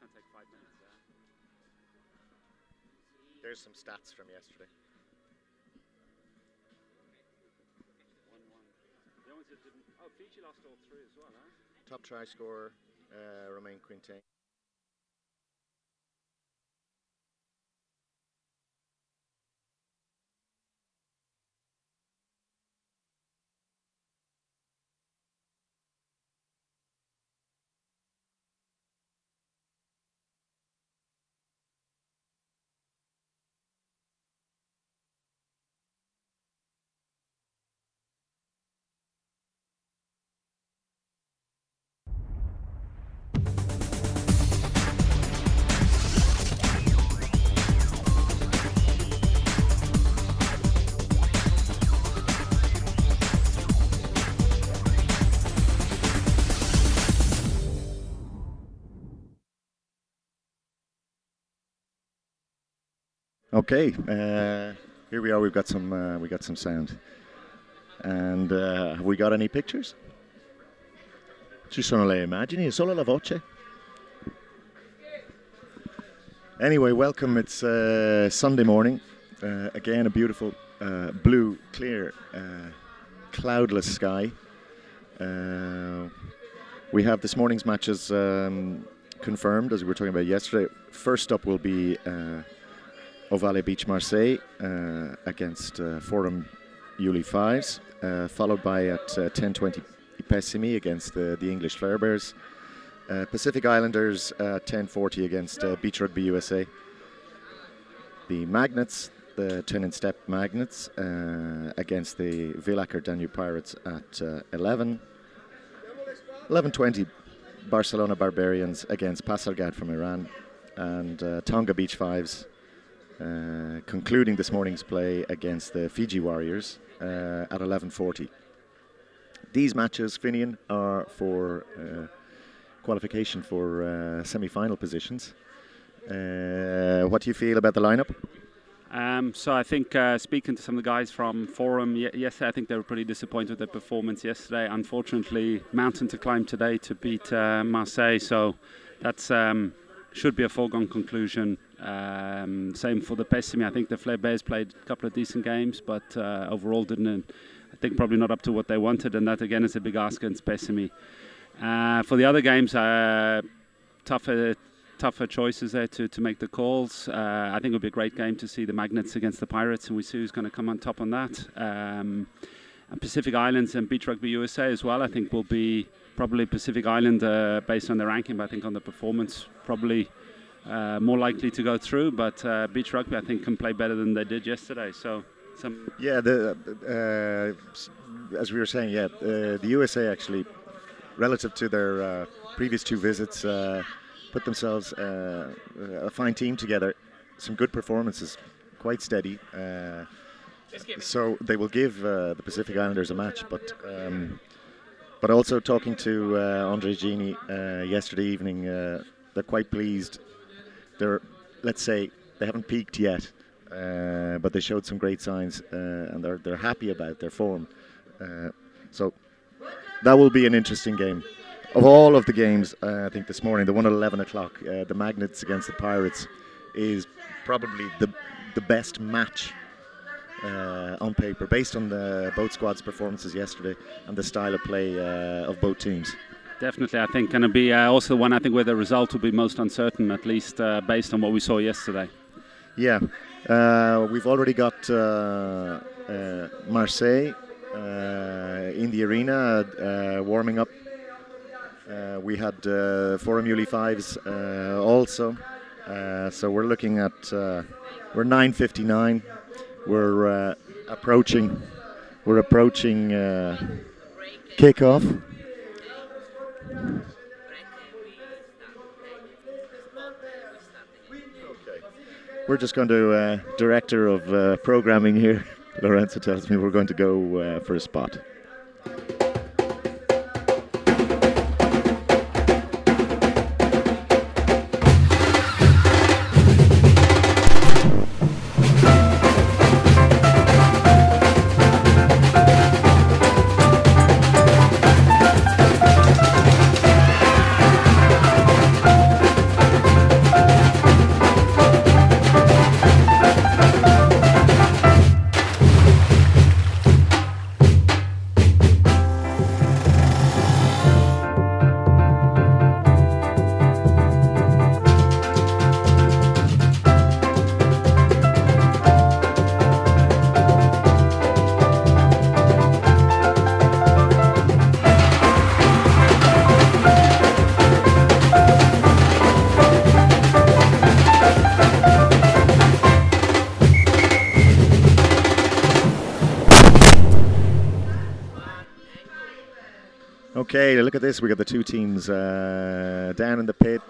going to take 5 minutes. There's some stats from yesterday. 1-1. The ones that didn't. Oh, Fiji lost all 3 as well, huh? Top try scorer, Romain Quintin. Okay, here we are. We've got some sound, and have we got any pictures? Ci sono le immagini, solo la voce. Anyway, welcome. It's Sunday morning. Again, a beautiful blue, clear, cloudless sky. We have this morning's matches confirmed, as we were talking about yesterday. First up will be Ovale Beach Marseille against Forum Uli 5's, followed by at 10:20 Pessimi against the English Flare Bears. Pacific Islanders 10:40 against Beach Rugby USA. The Magnets, the 10-in-step Magnets, against the Villacher Danube Pirates at 11. 11:20 Barcelona Barbarians against Pasargad from Iran, and Tonga Beach 5's concluding this morning's play against the Fiji Warriors at 11:40. These matches, Finian, are for qualification for semi-final positions. What do you feel about the lineup? So I think speaking to some of the guys from Forum yesterday, I think they were pretty disappointed with their performance yesterday. Unfortunately, mountain to climb today to beat Marseille, so that's should be a foregone conclusion. Same for the Pessimi. I think the Flare Bears played a couple of decent games, but overall didn't. I think probably not up to what they wanted, and that again is a big ask against Pessimi. For the other games, tougher choices there to make the calls. I think it would be a great game to see the Magnets against the Pirates, and we see who's going to come on top on that. And Pacific Islands and Beach Rugby USA as well, I think will be probably Pacific Island based on the ranking, but I think on the performance probably more likely to go through. But Beach Rugby, I think, can play better than they did yesterday. So as we were saying, the USA actually, relative to their previous 2 visits, put themselves a fine team together. Some good performances, quite steady. So they will give the Pacific Islanders a match. But also talking to Andre Gini yesterday evening, they're quite pleased. Let's say they haven't peaked yet, but they showed some great signs, and they're happy about their form. So that will be an interesting game. Of all of the games, I think this morning, the one at 11 o'clock, the Magnets against the Pirates, is probably the best match on paper, based on both squads' performances yesterday and the style of play of both teams. Definitely, I think going to be also one I think where the result will be most uncertain, at least based on what we saw yesterday. Yeah, we've already got Marseille in the arena warming up. We had Forum Uli 5's also, so we're looking at we're 9:59. We're approaching kickoff. Okay, we're just going to director of programming here. Lorenzo tells me we're going to go for a spot. Okay, look at this. We got the two teams down in the pit.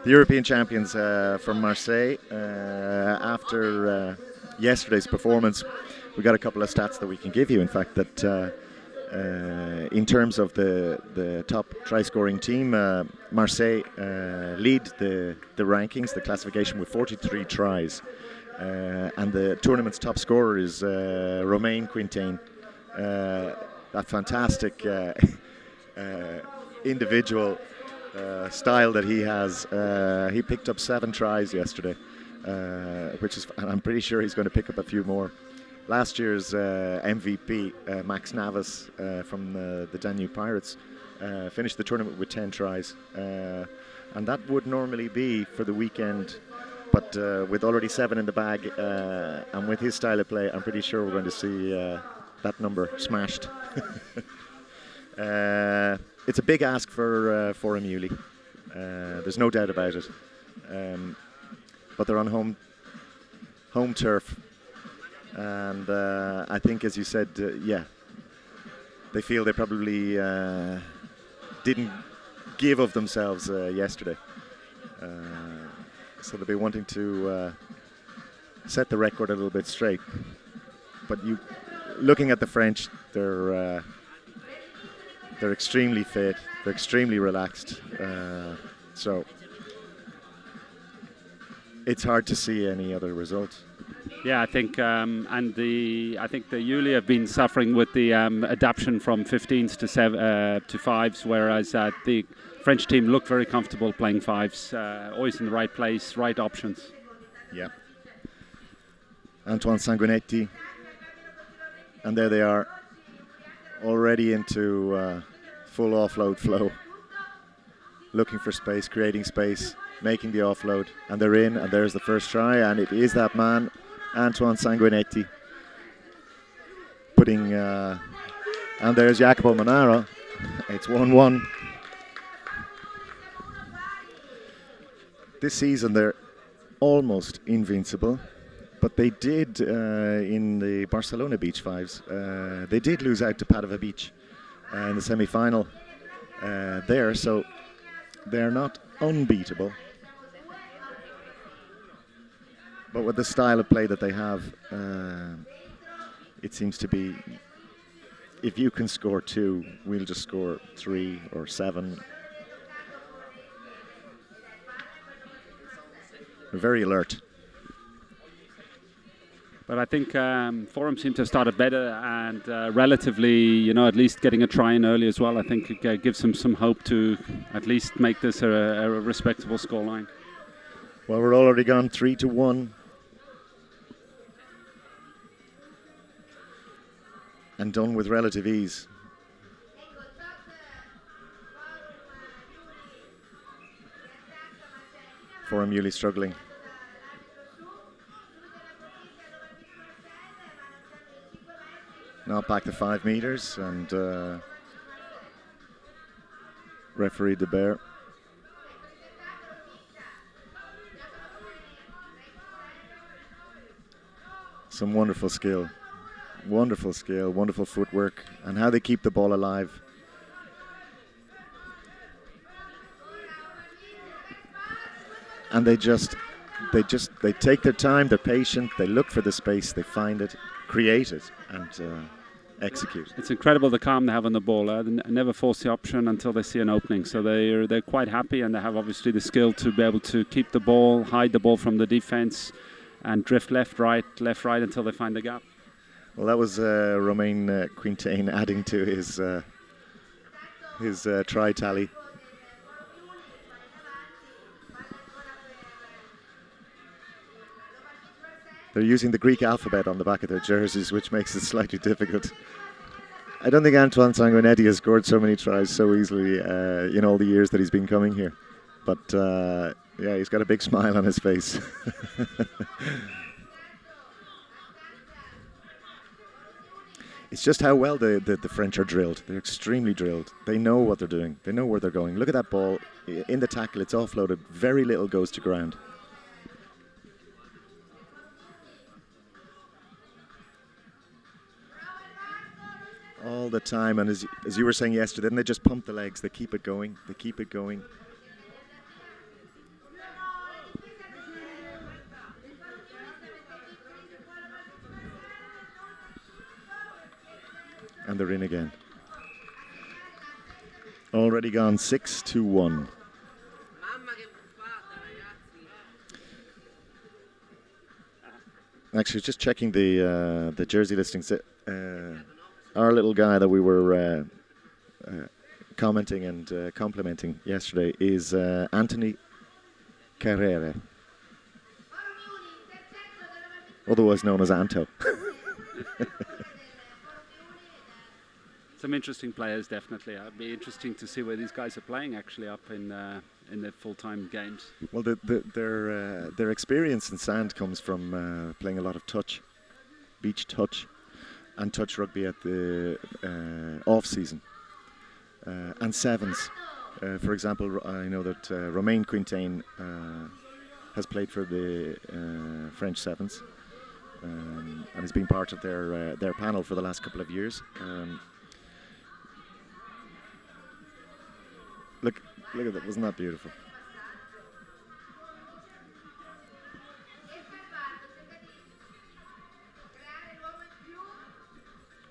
The European champions from Marseille. After yesterday's performance, we got a couple of stats that we can give you. In fact, that in terms of the top try-scoring team, Marseille lead the rankings, the classification, with 43 tries. And the tournament's top scorer is Romain Quintain. That fantastic individual style that he has. He picked up 7 tries yesterday, which is, and I'm pretty sure he's going to pick up a few more. Last year's MVP, Max Navas from the Danube Pirates, finished the tournament with 10 tries. And that would normally be for the weekend, but with already 7 in the bag, and with his style of play, I'm pretty sure we're going to see that number smashed. It's a big ask for Emiuli. There's no doubt about it. But they're on home turf. And I think, as you said, yeah, they feel they probably didn't give of themselves yesterday. So they'll be wanting to set the record a little bit straight. But looking at the French, they're extremely fit, they're extremely relaxed. So it's hard to see any other result. Yeah, I think I think the Yuli have been suffering with the adaptation from 15s to 5's, whereas the French team looked very comfortable playing 5's, always in the right place, right options. Yeah. Antoine Sanguinetti, and there they are, already into full offload flow, looking for space, creating space, making the offload, and they're in, and there's the first try, and it is that man, Antoine Sanguinetti, putting, and there's Jacopo Monaro. It's 1-1. This season they're almost invincible, but they did in the Barcelona Beach 5's. They did lose out to Padova Beach in the semi-final there, so they're not unbeatable. But with the style of play that they have, it seems to be, if you can score 2, we'll just score 3 or 7. They're very alert. But I think Forum seem to have started better and relatively, at least getting a try in early as well. I think it gives them some hope to at least make this a respectable scoreline. Well, we're already gone 3-1. And done with relative ease. Forum Uli struggling. Now back to 5 meters, and referee De Beer. Some wonderful skill. Wonderful skill, wonderful footwork, and how they keep the ball alive. And they take their time, they're patient, they look for the space, they find it, create it, and execute. It's incredible the calm they have on the ball. They never force the option until they see an opening. So they're quite happy, and they have obviously the skill to be able to keep the ball, hide the ball from the defense, and drift left, right until they find the gap. Well, that was Romain Quintain adding to his try tally. They're using the Greek alphabet on the back of their jerseys, which makes it slightly difficult. I don't think Antoine Sanguinetti has scored so many tries so easily in all the years that he's been coming here. But yeah, he's got a big smile on his face. It's just how well the French are drilled. They're extremely drilled. They know what they're doing. They know where they're going. Look at that ball. In the tackle, it's offloaded. Very little goes to ground. all the time. And as you were saying yesterday, then they just pump the legs. They keep it going. They keep it going. And they're in again. Already gone 6-1. Actually, just checking the jersey listings. Our little guy that we were commenting and complimenting yesterday is Anthony Carrere, otherwise known as Anto. Some interesting players, definitely. It'd be interesting to see where these guys are playing actually up in the full-time games. Well, their experience in sand comes from playing a lot of touch, beach touch, and touch rugby at the off-season. And sevens. For example, I know that Romain Quintain has played for the French sevens and has been part of their panel for the last couple of years. Look at that, wasn't that beautiful?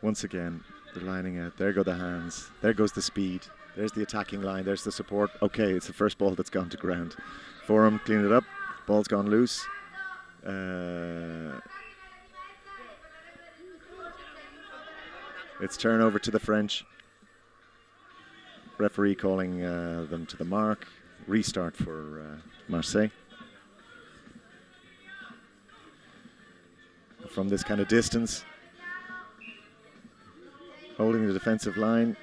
Once again, they're lining out. There go the hands. There goes the speed. There's the attacking line. There's the support. Okay, it's the first ball that's gone to ground. Forum cleaned it up. Ball's gone loose. It's turnover to the French. Referee calling them to the mark. Restart for Marseille. From this kind of distance, holding the defensive line,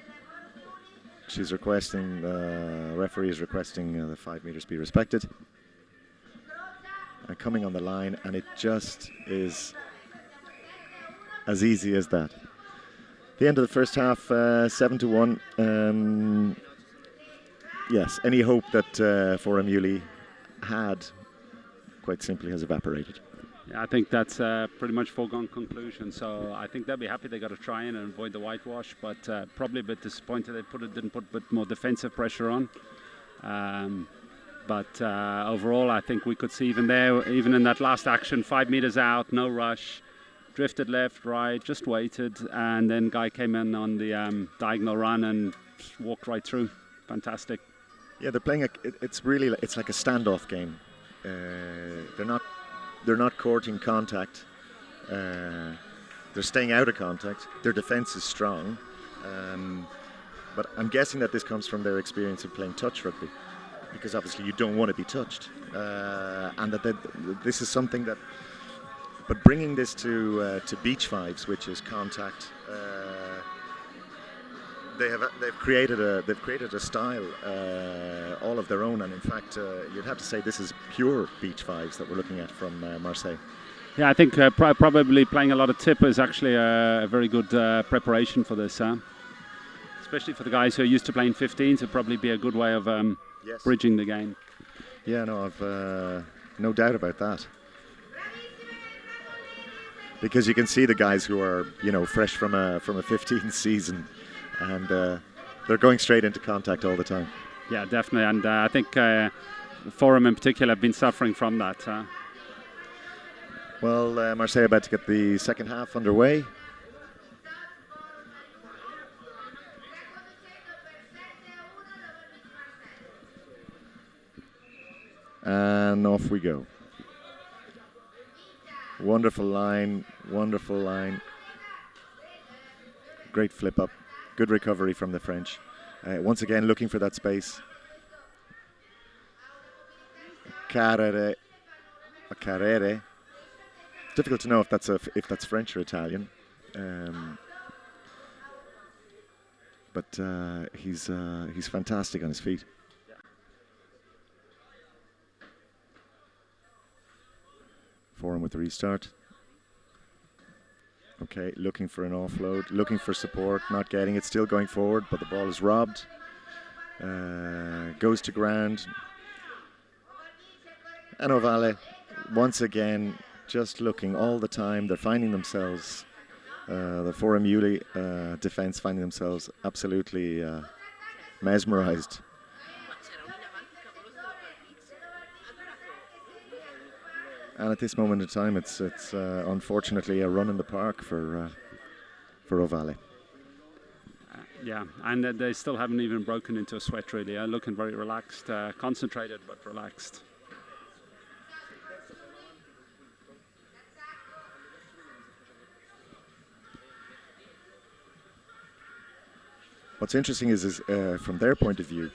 she's requesting, the referee is requesting the 5 meters be respected. And coming on the line, and it just is as easy as that. The end of the first half, 7-1. Yes, any hope that Forum Uli had quite simply has evaporated. Yeah, I think that's pretty much foregone conclusion. So I think they'll be happy they got to try in and avoid the whitewash, but probably a bit disappointed they didn't put a bit more defensive pressure on. But overall, I think we could see even in that last action, 5 meters out, no rush. Drifted left, right, just waited, and then Guy came in on the diagonal run and walked right through. Fantastic. Yeah, they're playing. It's like a standoff game. They're not courting contact. They're staying out of contact. Their defence is strong, but I'm guessing that this comes from their experience of playing touch rugby, because obviously you don't want to be touched, and that this is something that. But bringing this to beach 5's, which is contact, they've created a style all of their own, and in fact, you'd have to say this is pure beach 5's that we're looking at from Marseille. Yeah, I think probably playing a lot of tip is actually a very good preparation for this, especially for the guys who are used to playing 15s. It'd probably be a good way of bridging the game. Yeah, no, I've no doubt about that. Because you can see the guys who are, fresh from a 15 season, and they're going straight into contact all the time. Yeah, definitely, and I think Forum in particular have been suffering from that. Well, Marseille about to get the second half underway. And off we go. Wonderful line. Great flip up. Good recovery from the French. Once again, looking for that space. Carrere. Difficult to know if that's French or Italian. But he's fantastic on his feet. Forum with the restart. Okay, looking for an offload, looking for support, not getting it, still going forward, but the ball is robbed. Goes to ground. And Ovale, once again, just looking all the time. They're finding themselves The Forum Uli defence finding themselves absolutely mesmerised. And at this moment in time, it's unfortunately a run in the park for Ovale. Yeah, and they still haven't even broken into a sweat really. Looking very relaxed, concentrated but relaxed. What's interesting is from their point of view,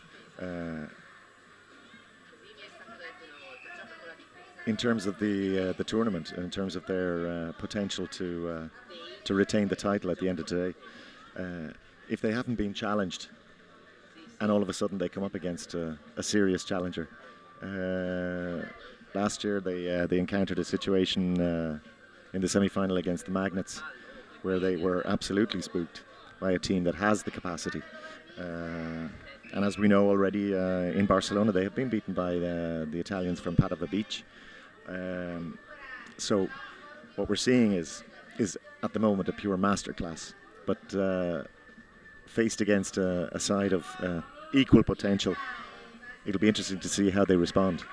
in terms of the tournament, in terms of their potential to retain the title at the end of today, if they haven't been challenged, and all of a sudden they come up against a serious challenger. Last year they encountered a situation in the semi-final against the Magnets, where they were absolutely spooked by a team that has the capacity. And as we know already, in Barcelona they have been beaten by the Italians from Padova Beach. So what we're seeing is at the moment a pure masterclass, but faced against a side of equal potential, it'll be interesting to see how they respond.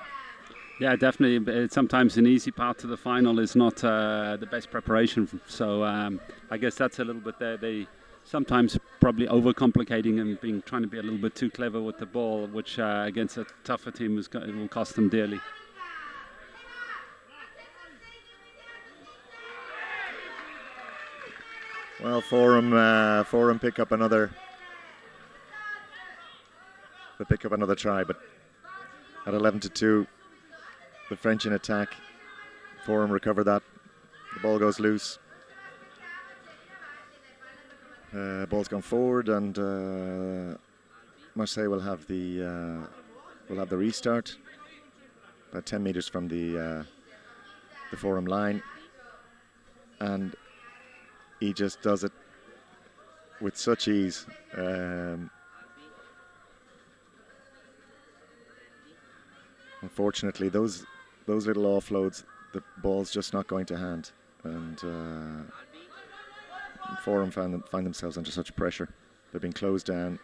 Yeah, definitely. Sometimes an easy path to the final is not the best preparation. So I guess that's a little bit there. They sometimes probably overcomplicating and trying to be a little bit too clever with the ball, which against a tougher team will cost them dearly. Well, Forum pick up another try, but at 11-2, the French in attack. Forum recover that. The ball goes loose. Ball's gone forward, and Marseille will have the restart. About 10 meters from the Forum line, and he just does it with such ease. Unfortunately, those little offloads, the ball's just not going to hand, and Forum find themselves under such pressure. They've been closed down,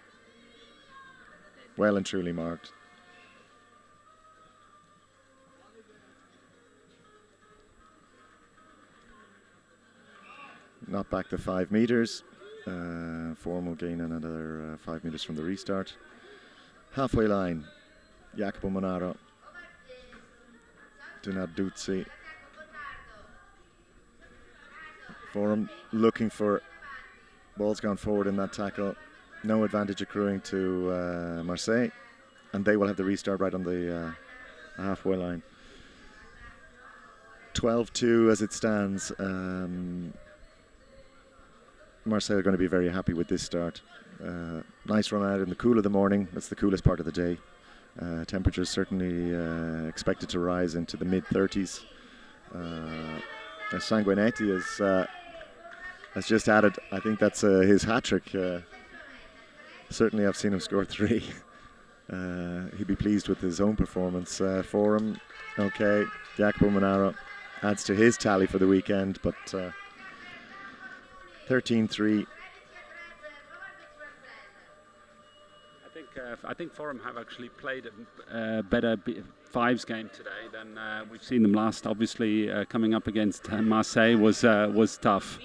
well and truly marked. Not back to 5 meters. Forum will gain another 5 meters from the restart. Halfway line, Jacopo Monaro, Donaduzzi. Forum looking for balls gone forward in that tackle. No advantage accruing to Marseille, and they will have the restart right on the halfway line. 12-2 as it stands. Marseille are going to be very happy with this start. Nice run out in the cool of the morning. That's the coolest part of the day. Temperatures certainly expected to rise into the mid-30s. Sanguinetti has just added, I think that's his hat-trick. Certainly I've seen him score 3. He'd be pleased with his own performance. Forum, okay. Jacopo Monaro adds to his tally for the weekend, but 13-3. I think Forum have actually played a better 5's game today than we've seen them last. Obviously, coming up against Marseille was tough.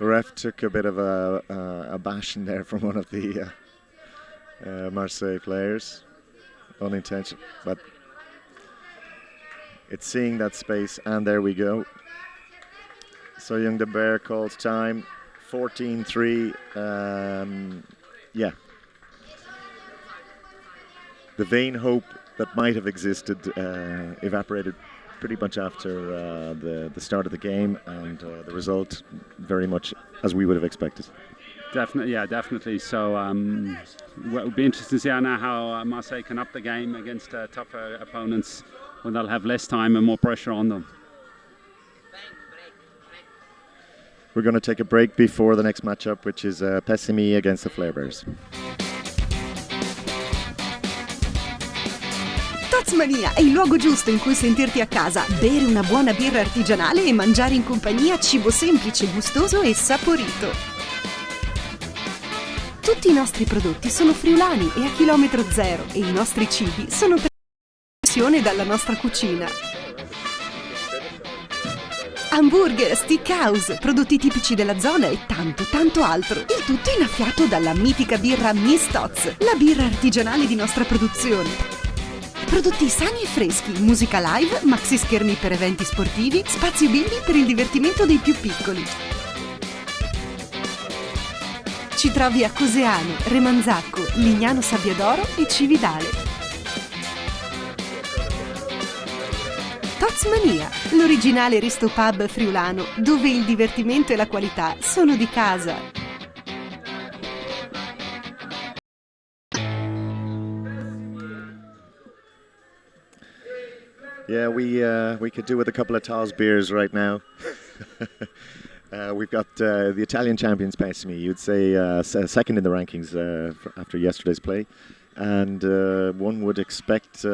The ref took a bit of a bashing there from one of the Marseille players, unintentional, but it's seeing that space, and there we go. So Young de Bear calls time, 14-3. Yeah. The vain hope that might have existed evaporated pretty much after the start of the game, and the result very much as we would have expected. Definitely. So it'll be interesting to see now how Marseille can up the game against tougher opponents when they'll have less time and more pressure on them. We're going to take a break before the next matchup, which is Pessimi against the Flair Bears. That's Mania è il luogo giusto in cui sentirti a casa, bere una buona birra artigianale e mangiare in compagnia cibo semplice, gustoso e saporito. Tutti i nostri prodotti sono friulani e a chilometro zero e i nostri cibi sono pressione dalla nostra cucina. Hamburger, steakhouse, prodotti tipici della zona e tanto altro. Il tutto innaffiato dalla mitica birra Miss Tots, la birra artigianale di nostra produzione. Prodotti sani e freschi, musica live, maxi schermi per eventi sportivi, spazio bimbi per il divertimento dei più piccoli. Ci trovi a Coseano, Remanzacco, Lignano Sabbiadoro e Cividale. Tots Mania, l'originale Risto Pub friulano, dove il divertimento e la qualità sono di casa. Yeah, we could do with a couple of Taz beers right now. We've got the Italian champions Pessimi. You'd say second in the rankings after yesterday's play, and one would expect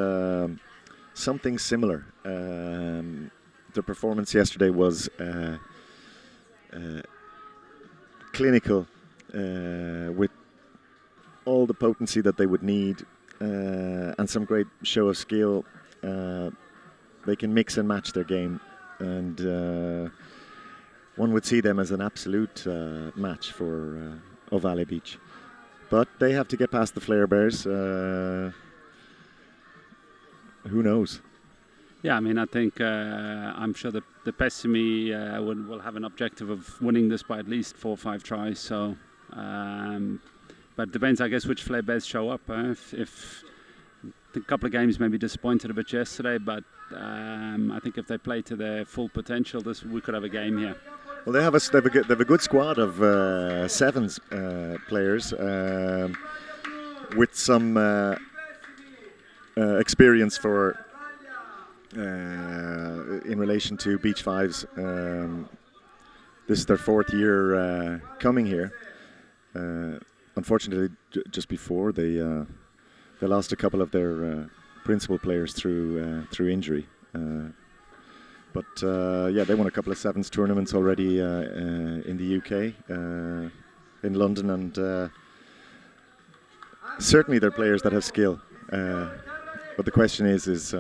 something similar. The performance yesterday was clinical, with all the potency that they would need, and some great show of skill. They can mix and match their game, and one would see them as an absolute match for Ovale Beach. But they have to get past the Flare Bears. Who knows? Yeah, I mean, I think I'm sure the Pessimi will have an objective of winning this by at least 4 or 5 tries. So, but it depends, I guess, which Flare Bears show up. If a couple of games maybe disappointed a bit yesterday, but I think if they play to their full potential, we could have a game here. Well, they have a good squad of 7's players with some experience for in relation to Beach 5's. This is their 4th year coming here. Unfortunately, just before they lost a couple of their principal players through injury. But they won a couple of 7's tournaments already in the UK, in London, and certainly they're players that have skill. But the question is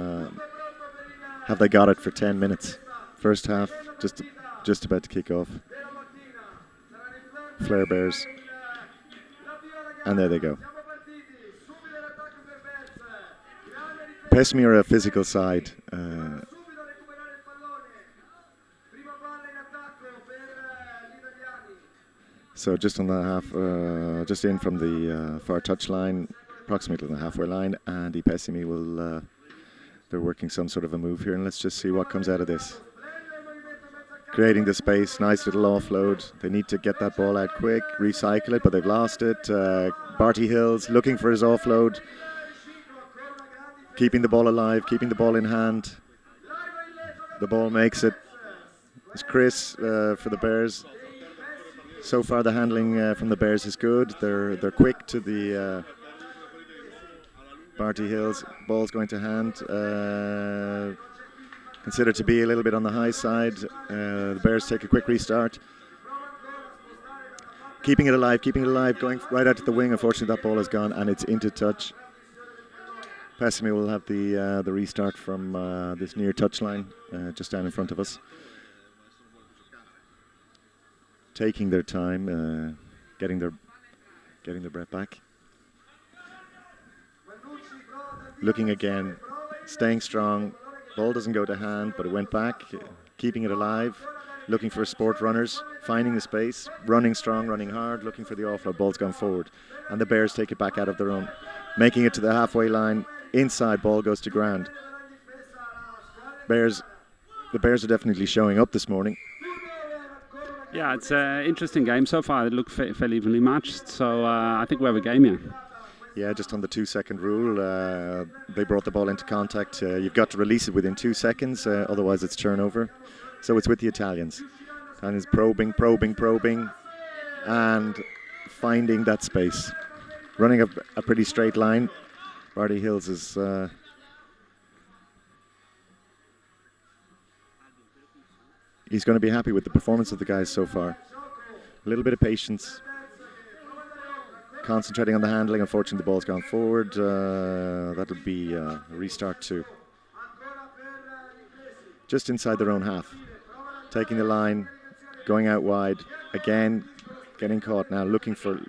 have they got it for 10 minutes? First half, just about to kick off. Flare Bears, and there they go. Pessimi are a physical side. So just on the half, just in from the far touch line, approximately on the halfway line, and the Pessimi will. They're working some sort of a move here, and let's just see what comes out of this. Creating the space, nice little offload. They need to get that ball out quick, recycle it, but they've lost it. Barty Hills looking for his offload, keeping the ball alive, keeping the ball in hand. The ball makes it. It's Chris for the Bears. So far, the handling from the Bears is good. They're quick to the Barty Hills. Ball's going to hand. Considered to be a little bit on the high side. The Bears take a quick restart. Keeping it alive, going right out to the wing. Unfortunately, that ball is gone and it's into touch. Pessimi will have the restart from this near touch line, just down in front of us. Taking their time, getting their breath back. Looking again, staying strong. Ball doesn't go to hand, but it went back. Keeping it alive, looking for sport runners, finding the space, running strong, running hard, looking for the offload. Ball's gone forward, and the Bears take it back out of their own, making it to the halfway line. Inside, ball goes to ground. The Bears are definitely showing up this morning. Yeah, it's an interesting game so far. It looked fairly evenly matched, so I think we have a game here. Yeah, just on the 2-second rule, they brought the ball into contact. You've got to release it within 2 seconds, otherwise it's turnover. So it's with the Italians. And is probing, and finding that space. Running a pretty straight line. Barty Hills is he's going to be happy with the performance of the guys so far. A little bit of patience. Concentrating on the handling. Unfortunately, the ball's gone forward. That'll be a restart too. Just inside their own half. Taking the line, going out wide. Again, getting caught now, looking to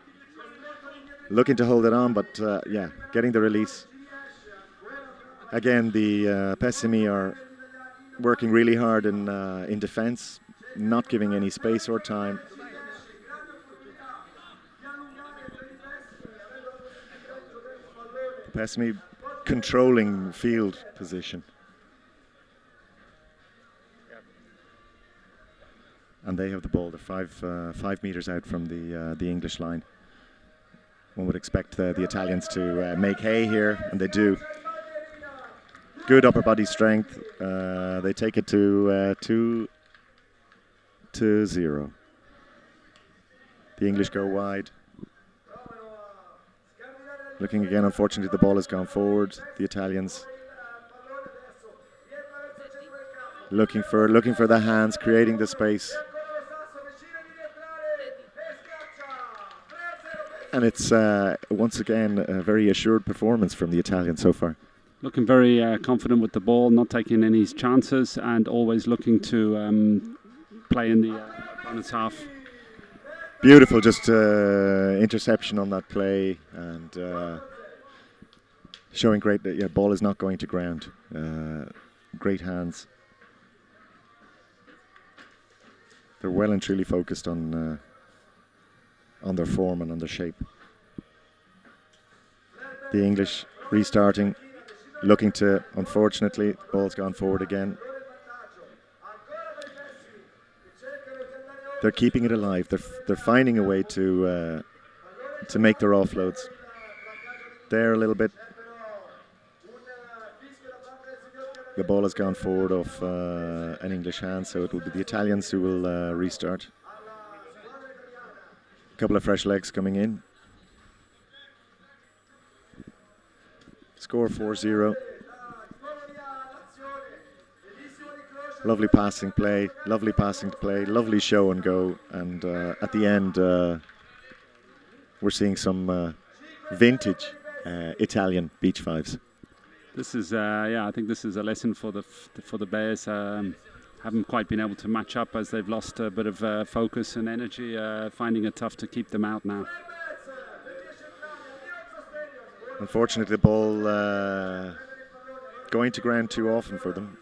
hold it on, but yeah, getting the release. Again, the Pessimi are working really hard in defence, not giving any space or time. Pessimi controlling field position. And they have the ball. They're 5 meters out from the English line. One would expect the Italians to make hay here, and they do. Good upper body strength. They take it to 2-0. The English go wide. Looking again, unfortunately, the ball has gone forward. The Italians looking for the hands, creating the space. And it's once again a very assured performance from the Italians so far. Looking very confident with the ball, not taking any chances, and always looking to play in the opponent's half. Beautiful, just interception on that play, and showing great that ball is not going to ground. Great hands. They're well and truly focused on their form and on their shape. The English restarting, looking to, unfortunately, ball's gone forward again. They're keeping it alive. They're finding a way to make their offloads. There a little bit. The ball has gone forward off an English hand, so it will be the Italians who will restart. A couple of fresh legs coming in. Score 4-0. Lovely passing play, lovely show and go, and at the end we're seeing some vintage Italian beach fives. This is, I think this is a lesson for the Bears. Haven't quite been able to match up as they've lost a bit of focus and energy. Finding it tough to keep them out now. Unfortunately, the ball going to ground too often for them.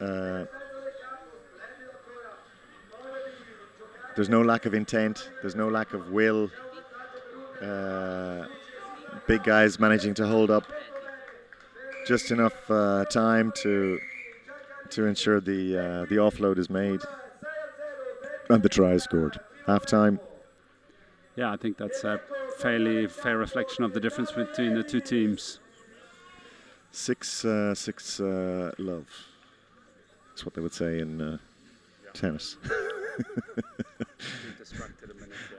There's no lack of intent. There's no lack of will. Big guys managing to hold up just enough time to ensure the offload is made and the try is scored. Half time. Yeah, I think that's a fairly fair reflection of the difference between the two teams. 6-love. That's what they would say in tennis.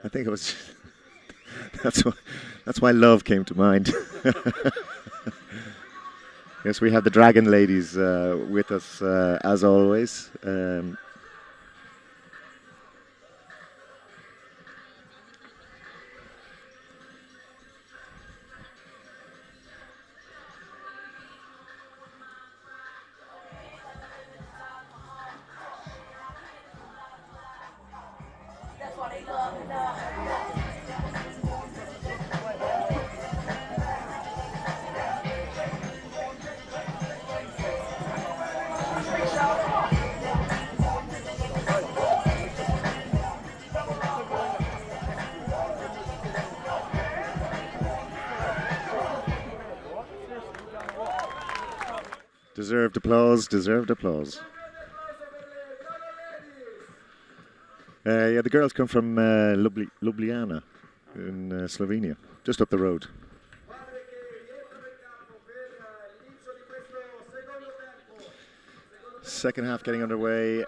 I think it was. That's why love came to mind. Yes, we have the Dragon ladies with us as always. Deserved applause, deserved applause. The girls come from Ljubljana in Slovenia, just up the road. Second half getting underway.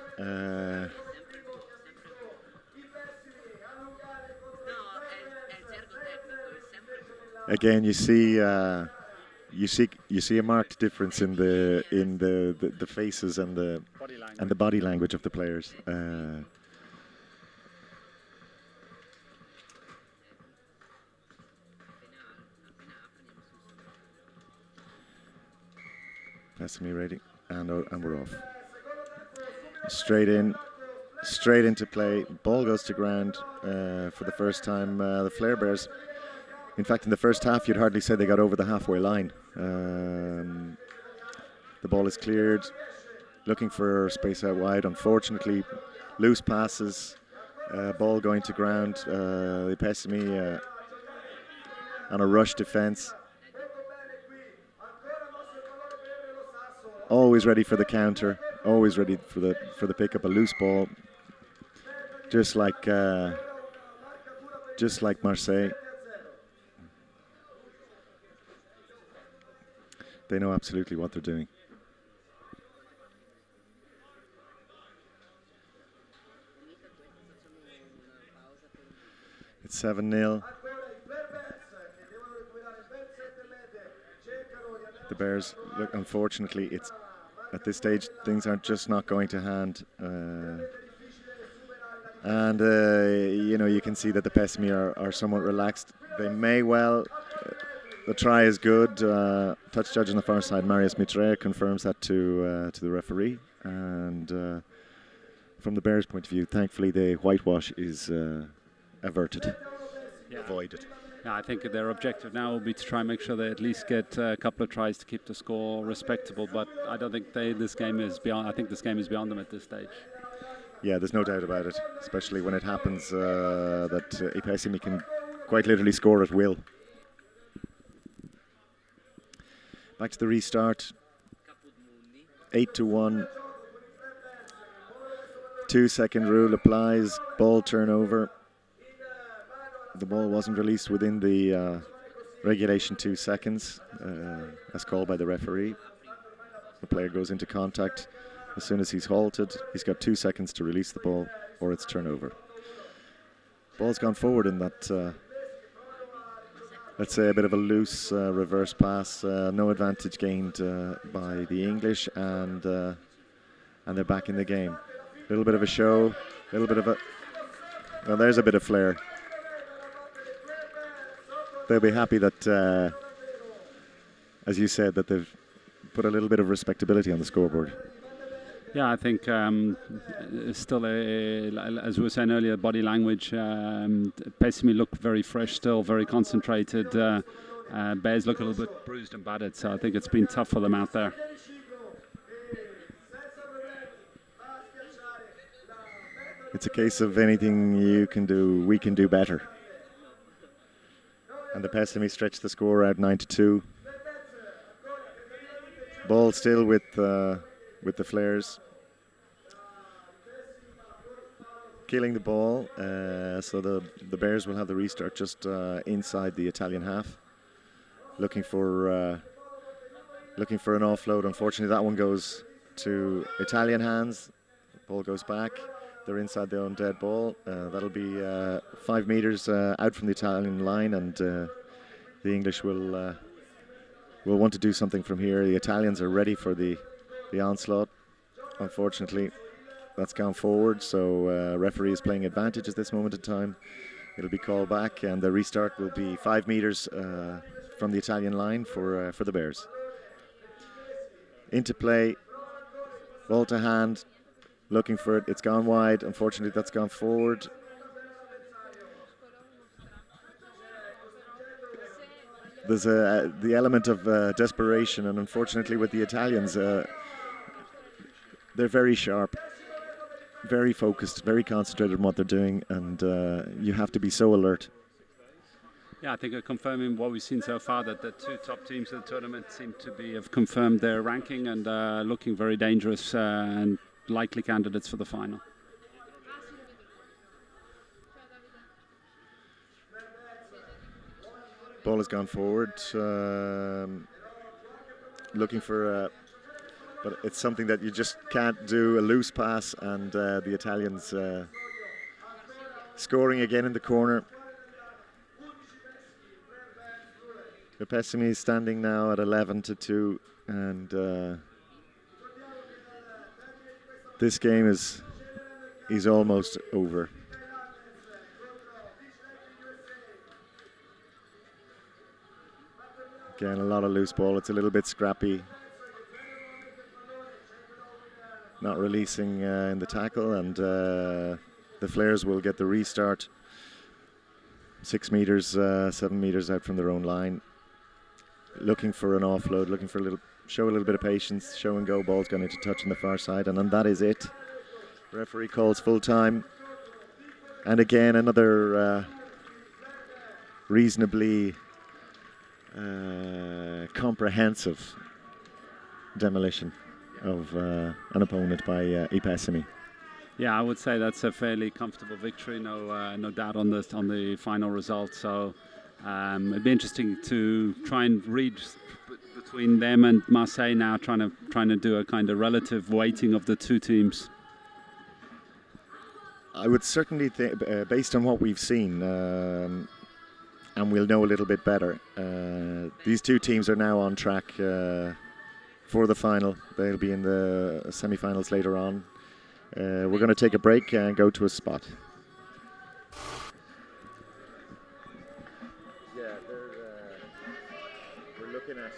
Again, you see a marked difference in the faces and the body language of the players. Pessimy ready, and we're off. Straight into play. Ball goes to ground for the first time. The Flare Bears, in fact, in the first half, you'd hardly say they got over the halfway line. The ball is cleared, looking for space out wide. Unfortunately, loose passes, ball going to ground. The Pessimy on a rush defence. Always ready for the counter. Always ready for the pick up a loose ball. Just like Marseille. They know absolutely what they're doing. It's 7-0. The Bears, look, unfortunately, it's at this stage things aren't just not going to hand, and you know, you can see that the Pessimy are somewhat relaxed. They may well. The try is good. Touch judge on the far side, Marius Mitre, confirms that to the referee, and from the Bears' point of view, thankfully the whitewash is averted, avoided. Yeah, I think their objective now will be to try and make sure they at least get a couple of tries to keep the score respectable. But I don't think this game is beyond. I think this game is beyond them at this stage. Yeah, there's no doubt about it. Especially when it happens that Pessimy can quite literally score at will. Back to the restart. 8-1. 2-second rule applies. Ball turnover. The ball wasn't released within the regulation 2 seconds, as called by the referee. The player goes into contact. As soon as he's halted, he's got 2 seconds to release the ball, or it's turnover. Ball's gone forward in that, let's say, a bit of a loose reverse pass. No advantage gained by the English, and they're back in the game. A little bit of a show, a little bit of a... Well, there's a bit of flair. They'll be happy that, as you said, that they've put a little bit of respectability on the scoreboard. Yeah, I think still, as we were saying earlier, body language. Pessimy look very fresh still, very concentrated. Bears look a little bit bruised and battered, so I think it's been tough for them out there. It's a case of anything you can do, we can do better. And the Pessimy stretch the score out 9-2. Ball still with the Flares. Killing the ball, so the Bears will have the restart just inside the Italian half. Looking for an offload. Unfortunately, that one goes to Italian hands. Ball goes back. They're inside their own dead ball. That'll be 5 meters out from the Italian line, and the English will want to do something from here. The Italians are ready for the onslaught. Unfortunately, that's gone forward, so referee is playing advantage at this moment in time. It'll be called back, and the restart will be 5 meters from the Italian line for the Bears. Into play, ball to hand. Looking for it, it's gone wide. Unfortunately, that's gone forward. There's the element of desperation, and unfortunately with the Italians, they're very sharp, very focused, very concentrated on what they're doing, and you have to be so alert. Yeah, I think confirming what we've seen so far, that the two top teams of the tournament seem to have confirmed their ranking and looking very dangerous and likely candidates for the final. Ball has gone forward, looking for but it's something that you just can't do, a loose pass, and the Italians scoring again in the corner. The Pessimy is standing now at 11-2, and this game is almost over. Again, a lot of loose ball. It's a little bit scrappy. not releasing in the tackle, and the Flares will get the restart 6 meters, 7 meters out from their own line, looking for an offload, looking for show a little bit of patience, show and go, ball's going into touch on the far side, and then that is it. Referee calls full time, and again another reasonably comprehensive demolition of an opponent by Ipesimi. Yeah, I would say that's a fairly comfortable victory. No doubt on the final result. So it'd be interesting to try and read between them and Marseille now, trying to do a kind of relative weighting of the two teams. I would certainly think, based on what we've seen, and we'll know a little bit better, these two teams are now on track for the final. They'll be in the semi-finals later on. We're going to take a break and go to a spot. Yeah, we're looking at...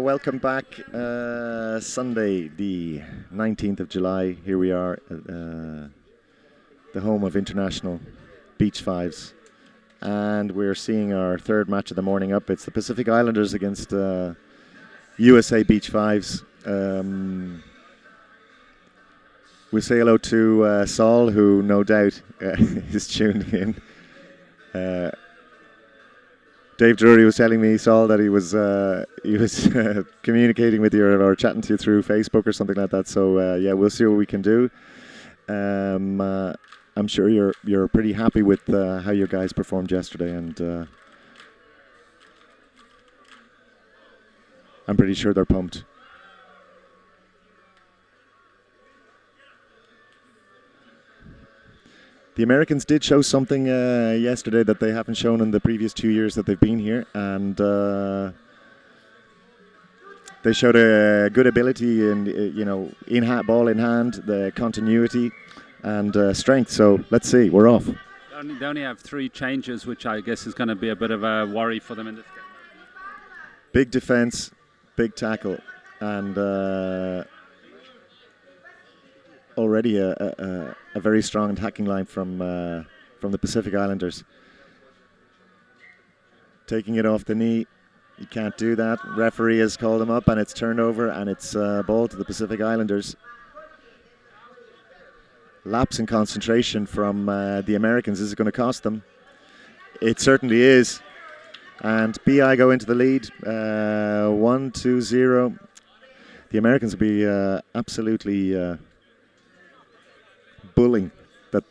Welcome back. Sunday, the 19th of July. Here we are at the home of International Beach 5's. And we're seeing our third match of the morning up. It's the Pacific Islanders against USA Beach 5's. We'll say hello to Saul, who no doubt is tuned in. Dave Drury was telling me, Saul, that he was communicating with you or chatting to you through Facebook or something like that. So yeah, we'll see what we can do. I'm sure you're pretty happy with how your guys performed yesterday, and I'm pretty sure they're pumped. The Americans did show something yesterday that they haven't shown in the previous 2 years that they've been here, and they showed a good ability in ball in hand, the continuity and strength. So let's see, we're off. They only have 3 changes, which I guess is going to be a bit of a worry for them in this game. Big defense, big tackle, and already a very strong attacking line from the Pacific Islanders. Taking it off the knee, you can't do that. Referee has called him up, and it's turned over, and it's ball to the Pacific Islanders. Lapse in concentration from the Americans. Is it going to cost them? It certainly is. And BI go into the lead, 1-2-0. The Americans will be absolutely bullying that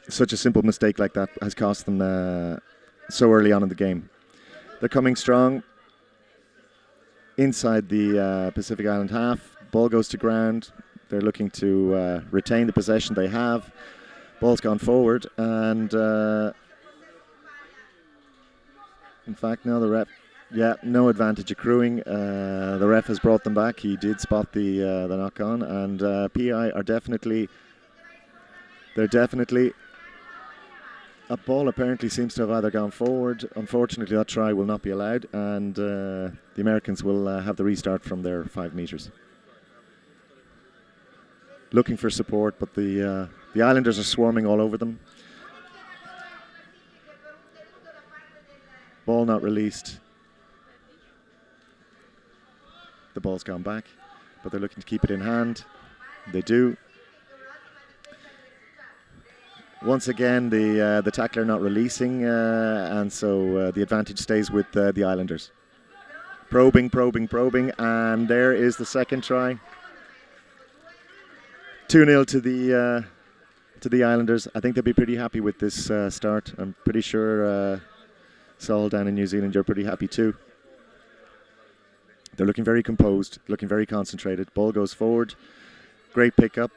such a simple mistake like that has cost them so early on in the game. They're coming strong inside the Pacific Island half. Ball goes to ground. They're looking to retain the possession they have. Ball's gone forward, and in fact, now the ref, no advantage accruing. The ref has brought them back. He did spot the knock on, and PI are definitely. A ball apparently seems to have either gone forward. Unfortunately, that try will not be allowed, and the Americans will have the restart from their 5 meters. Looking for support, but the Islanders are swarming all over them. Ball not released. The ball's gone back, but they're looking to keep it in hand. They do. Once again, the tackler not releasing, and so the advantage stays with the Islanders. Probing, and there is the second try. 2-0 to the Islanders. I think they'll be pretty happy with this start. I'm pretty sure Saul down in New Zealand, you're pretty happy too. They're looking very composed, looking very concentrated. Ball goes forward. Great pickup.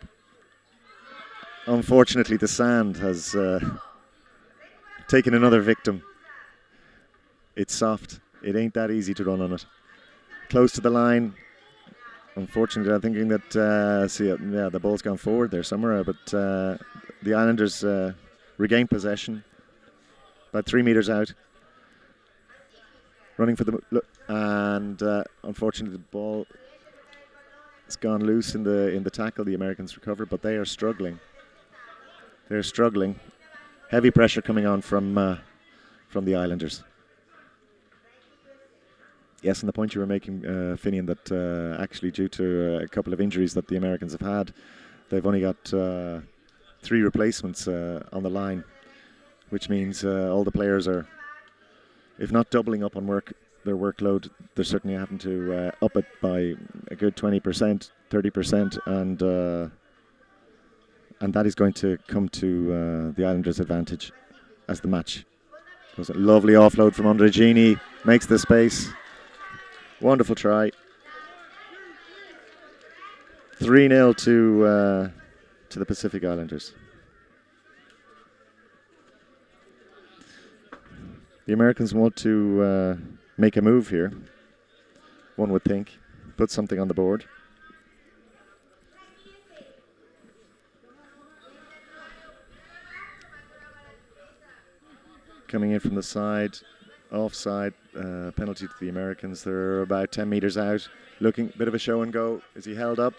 Unfortunately, the sand has taken another victim. It's soft. It ain't that easy to run on it. Close to the line. Unfortunately, I'm thinking that the ball's gone forward there somewhere, but the Islanders regain possession. About 3 meters out. Running for the and unfortunately the ball has gone loose in the tackle. The Americans recover, but they are struggling. They're struggling. Heavy pressure coming on from the Islanders. Yes, and the point you were making, Finian, that actually due to a couple of injuries that the Americans have had, they've only got 3 replacements on the line, which means all the players are, if not doubling up on their workload, they're certainly having to up it by a good 20%, 30%, and that is going to come to the Islanders' advantage as the match goes. A lovely offload from Andregini, makes the space. Wonderful try. 3-0 to the Pacific Islanders. The Americans want to make a move here, one would think. Put something on the board. Coming in from the side, offside, penalty to the Americans. They're about 10 meters out. Looking, bit of a show and go. Is he held up?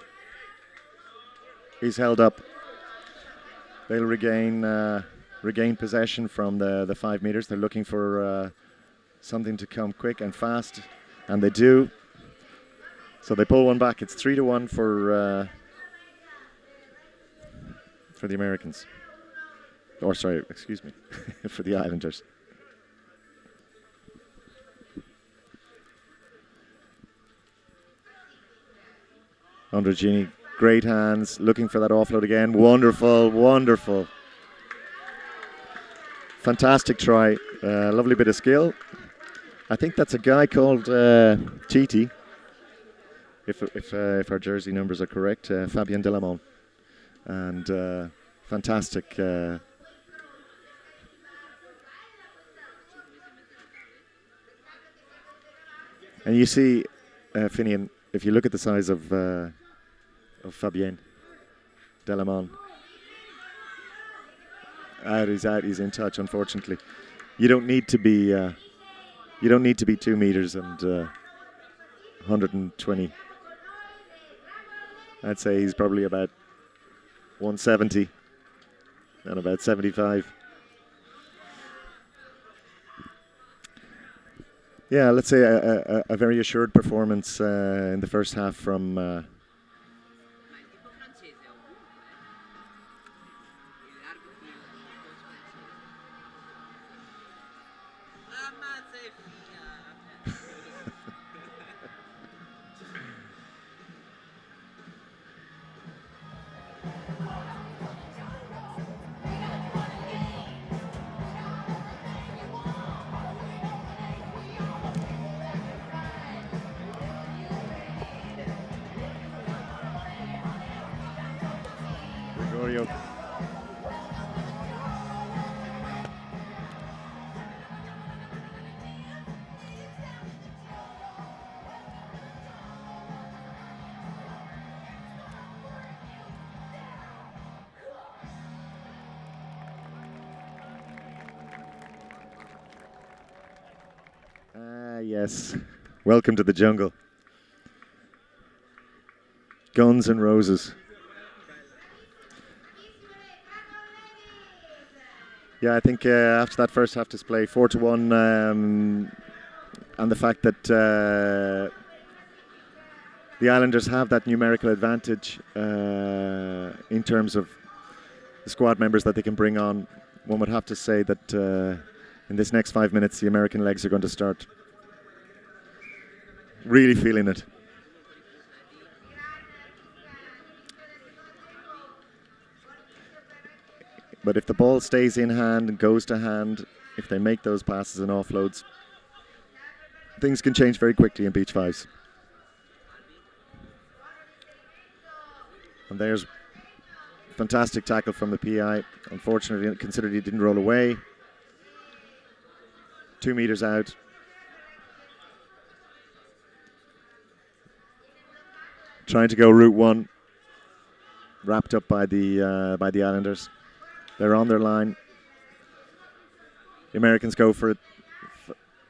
He's held up. They'll regain possession from the 5 meters. They're looking for something to come quick and fast, and they do. So they pull one back. It's 3-1 for the Americans. Or sorry, excuse me, for the Islanders. Andregini, great hands, looking for that offload again. Wonderful, wonderful. Fantastic try, lovely bit of skill. I think that's a guy called Titi, if our jersey numbers are correct, Fabien Delamont. And fantastic. And you see, Finian, if you look at the size of Fabien Delamont, he's in touch. Unfortunately, you don't need to be 2 meters and 120. I'd say he's probably about 170 and about 75. Yeah, let's say a very assured performance in the first half from Choreo. Yes. Welcome to the jungle. Guns and Roses. Yeah, I think after that first half display, 4-1, and the fact that the Islanders have that numerical advantage in terms of the squad members that they can bring on, one would have to say that in this next 5 minutes, the American legs are going to start really feeling it. But if the ball stays in hand and goes to hand, if they make those passes and offloads, things can change very quickly in beach 5's. And there's fantastic tackle from the PI. Unfortunately, considered he didn't roll away. 2 meters out. Trying to go route one. Wrapped up by the Islanders. They're on their line. The Americans go for it.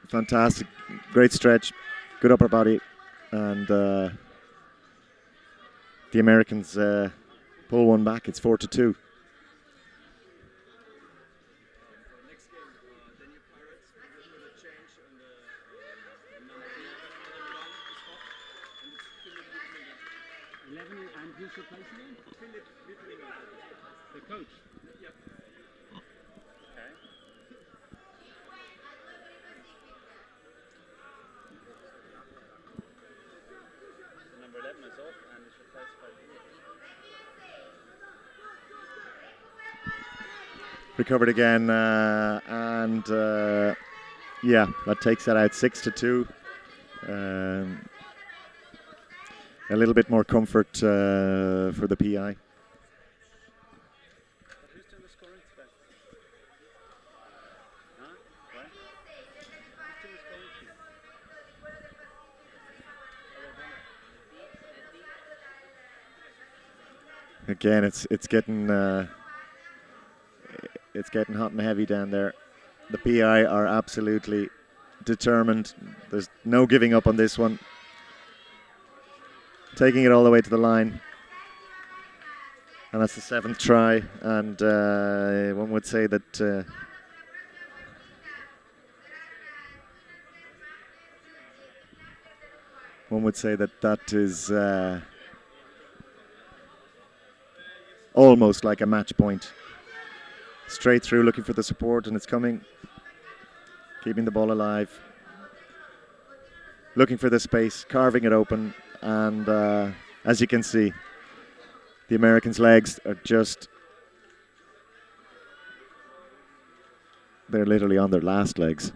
Fantastic, great stretch, good upper body, and the Americans pull one back. It's 4-2. And who's replacing him? The coach. Yep. Okay. Number 11 is off and is replaced by Recovered again, and yeah, that takes that out 6-2. A little bit more comfort for the PI. Who's doing the scoring today? Huh? Where? Who's doing the scoring sheet? Again, it's getting hot and heavy down there. The PI are absolutely determined. There's no giving up on this one. Taking it all the way to the line. And that's the 7th try. And one would say that that is almost like a match point. Straight through, looking for the support, and it's coming. Keeping the ball alive. Looking for the space, carving it open. And as you can see, the Americans' legs are they're literally on their last legs.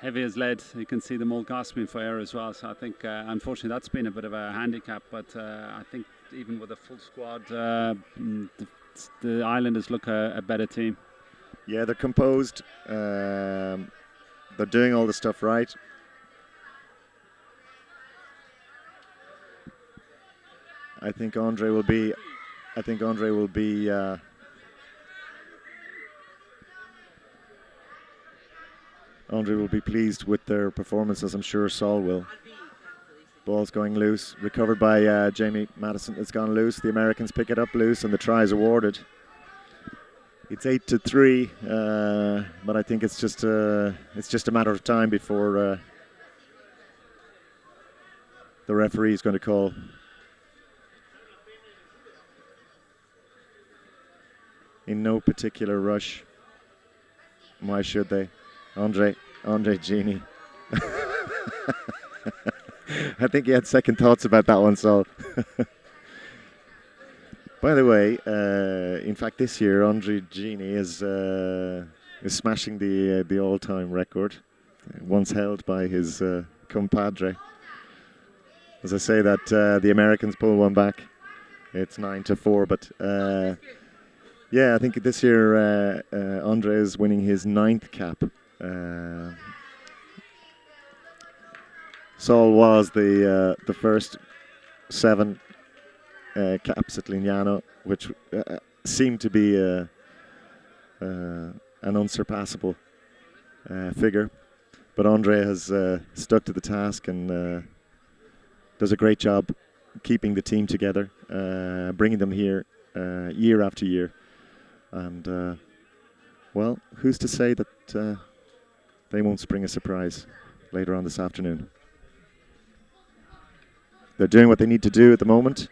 Heavy as lead. You can see them all gasping for air as well. So I think, unfortunately, that's been a bit of a handicap. But I think even with a full squad, the Islanders look a better team. Yeah, they're composed. They're doing all the stuff right. I think Andre will be pleased with their performances. I'm sure Saul will. Ball's going loose, recovered by Jamie Madison. It's gone loose. The Americans pick it up loose, and the try is awarded. It's 8-3, but I think it's just a matter of time before the referee is going to call. In no particular rush. Why should they? Andre Gini. I think he had second thoughts about that one, Saul. By the way, in fact, this year Andre Gini is smashing the all-time record, once held by his compadre. As I say that, the Americans pull one back. It's 9-4, but Yeah, I think this year Andre is winning his 9th cap. Saul was the first 7 caps at Lignano, which seemed to be an unsurpassable figure. But Andre has stuck to the task and does a great job keeping the team together, bringing them here year after year. And, well, who's to say that they won't spring a surprise later on this afternoon? They're doing what they need to do at the moment.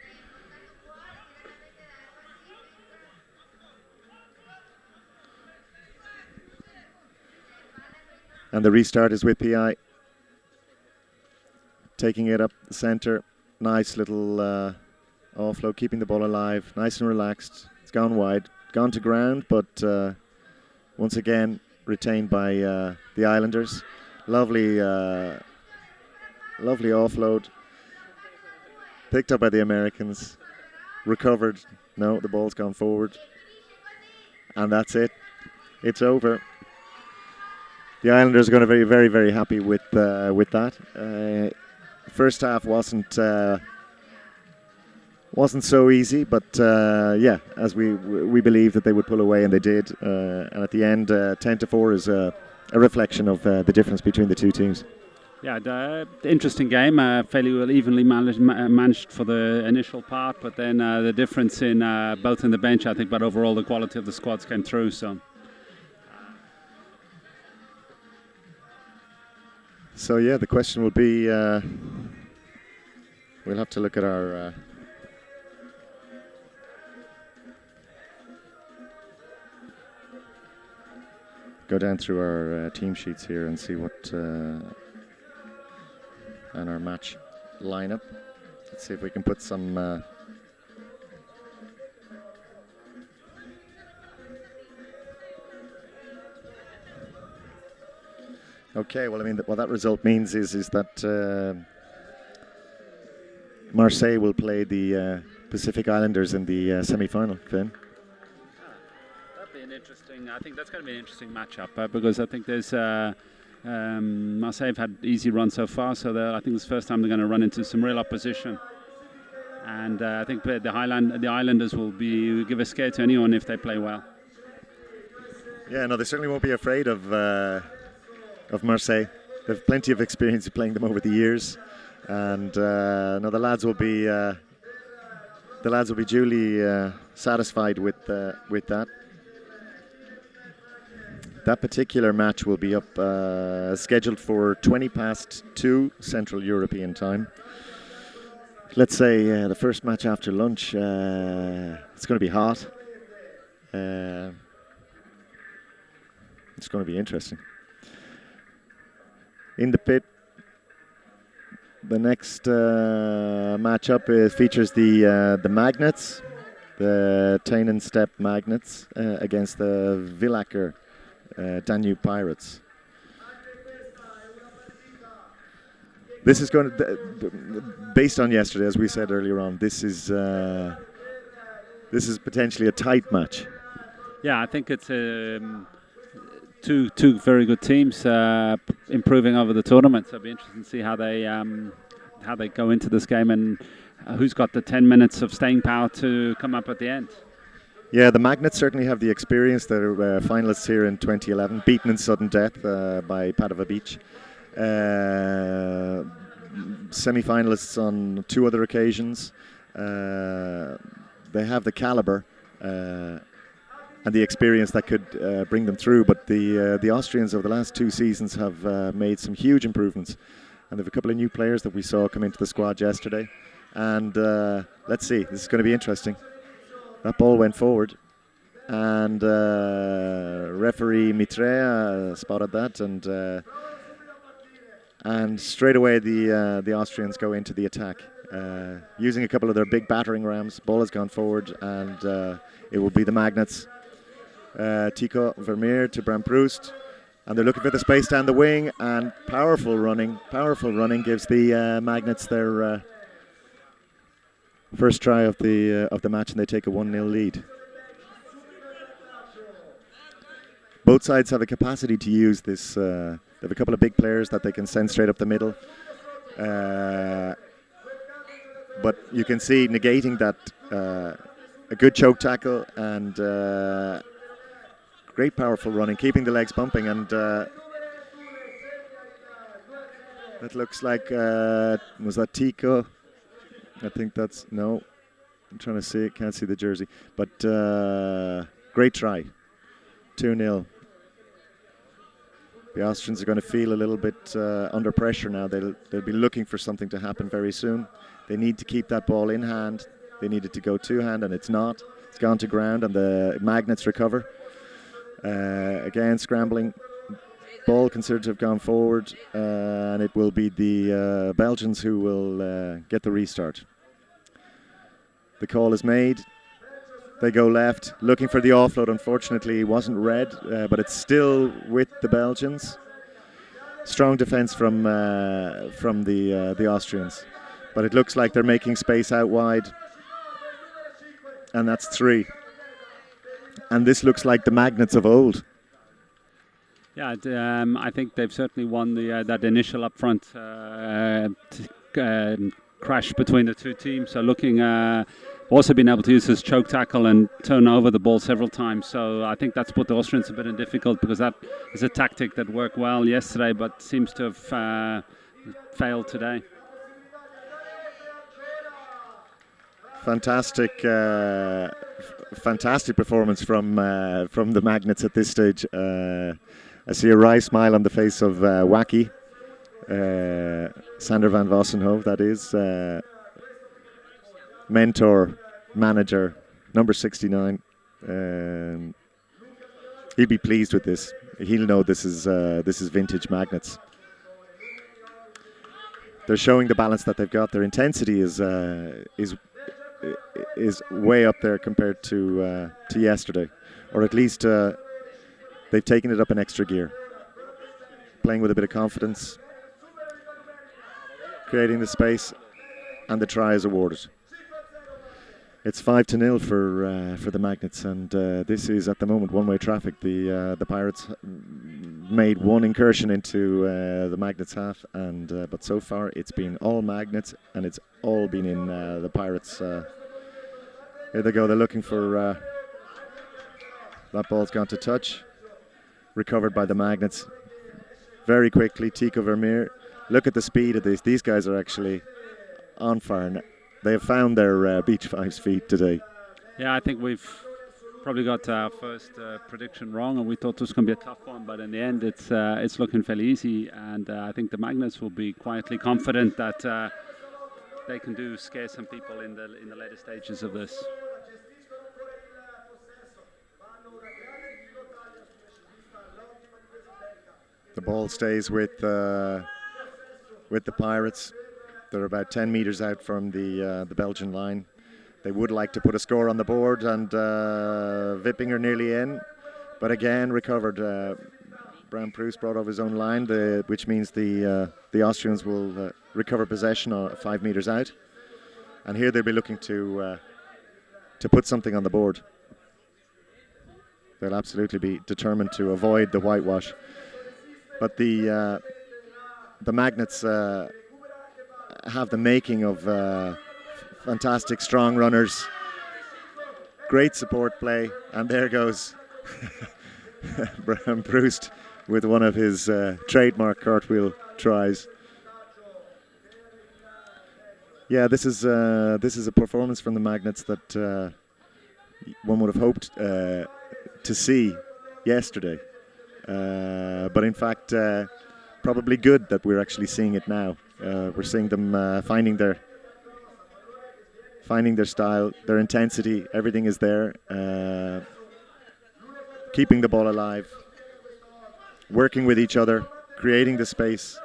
And the restart is with PI. Taking it up the centre. Nice little offload, keeping the ball alive. Nice and relaxed. It's gone wide. Gone to ground, but once again retained by the Islanders. Lovely offload. Picked up by the Americans. Recovered. No, the ball's gone forward. And that's it. It's over. The Islanders are going to be very, very happy with that. First half wasn't so easy, but yeah, as we believed that they would pull away, and they did. And at the end, 10-4 is a reflection of the difference between the two teams. Yeah, the interesting game, fairly well evenly managed for the initial part, but then the difference in both in the bench, I think, but overall the quality of the squads came through. So yeah, the question will be, we'll have to look at our go down through our team sheets here and see what and our match lineup. Let's see if we can put some okay, well, I mean, what that result means is that Marseille will play the Pacific Islanders in the semi-final, Finn. That'd be an interesting, I think that's going to be an interesting matchup because I think there's Marseille have had easy run so far, so I think it's the first time they're going to run into some real opposition. And I think the Islanders will give a scare to anyone if they play well. Yeah, no, they certainly won't be afraid of Marseille. They've plenty of experience of playing them over the years, and no, the lads will be duly satisfied with that. That particular match will be up scheduled for 2:20 Central European time. Let's say the first match after lunch. It's going to be hot. It's going to be interesting. In the pit, the next matchup features the Magnets, the Tainan Step Magnets against the Villacher Danube Pirates. This is going to, based on yesterday, as we said earlier on, this is potentially a tight match. Yeah, I think it's two very good teams improving over the tournament. So it'll be interesting to see how they go into this game and who's got the 10 minutes of staying power to come up at the end. Yeah, the Magnets certainly have the experience. They're finalists here in 2011, beaten in sudden death by Padova Beach. Semi-finalists on 2 other occasions. They have the caliber and the experience that could bring them through. But the Austrians over the last 2 seasons have made some huge improvements. And they have a couple of new players that we saw come into the squad yesterday. And let's see, this is going to be interesting. That ball went forward, and referee Mitrea spotted that, and straight away the Austrians go into the attack, using a couple of their big battering rams. Ball has gone forward, and it will be the Magnets. Tico Vermeer to Bram Proust, and they're looking for the space down the wing, and powerful running gives the Magnets their first try of the match, and they take a 1-0 lead. both sides have a capacity to use this. They have a couple of big players that they can send straight up the middle. But you can see negating that a good choke tackle and great powerful running, keeping the legs pumping, and it looks like, was that Tico? I think that's, no, I'm trying to see it, can't see the jersey, but great try, 2-0. The Austrians are going to feel a little bit under pressure now. They'll be looking for something to happen very soon. They need to keep that ball in hand. They need it to go two-hand, and it's not. It's gone to ground, and the Magnets recover. Again, scrambling. Ball considered to have gone forward, and it will be the Belgians who will get the restart. The call is made. They go left, looking for the offload. Unfortunately, it wasn't red, but it's still with the Belgians. Strong defence from the Austrians, but it looks like they're making space out wide, and that's 3. And this looks like the Magnets of old. Yeah, I think they've certainly won that initial upfront crash between the two teams. So looking, also been able to use his choke tackle and turn over the ball several times. So I think that's put the Austrians a bit in difficult, because that is a tactic that worked well yesterday but seems to have failed today. Fantastic performance from the Magnets at this stage. I see a wry smile on the face of Wacky, Sander van Vossenhoven, that is, mentor, manager, number 69. He'll be pleased with this. He'll know this is vintage Magnets. They're showing the balance that they've got. Their intensity is way up there compared to yesterday, or at least they've taken it up an extra gear. Playing with a bit of confidence, creating the space, and the try is awarded. It's 5-0 for the Magnets, and this is at the moment one-way traffic. The Pirates made one incursion into the Magnets half, and but so far it's been all Magnets, and it's all been in the Pirates. Here they go. They're looking for that ball's gone to touch. Recovered by the Magnets very quickly. Tico Vermeer. Look at the speed of this. These guys are actually on fire. They have found their beach 5's feet today. Yeah, I think we've probably got our first prediction wrong, and we thought this was going to be a tough one, but in the end it's looking fairly easy, and I think the Magnets will be quietly confident that they can scare some people in the later stages of this. The ball stays with the Pirates. They're about 10 metres out from the Belgian line. They would like to put a score on the board, and Wippinger nearly in, but again recovered. Bram Proust brought over his own line, which means the Austrians will recover possession 5 metres out, and here they'll be looking to put something on the board. They'll absolutely be determined to avoid the whitewash. But the Magnets have the making of fantastic strong runners, great support play, and there goes Bram Proust with one of his trademark cartwheel tries. Yeah, this is a performance from the Magnets that one would have hoped to see yesterday. But in fact, probably good that we're actually seeing it now. We're seeing them finding their style, their intensity. Everything is there. Keeping the ball alive, working with each other, creating the space.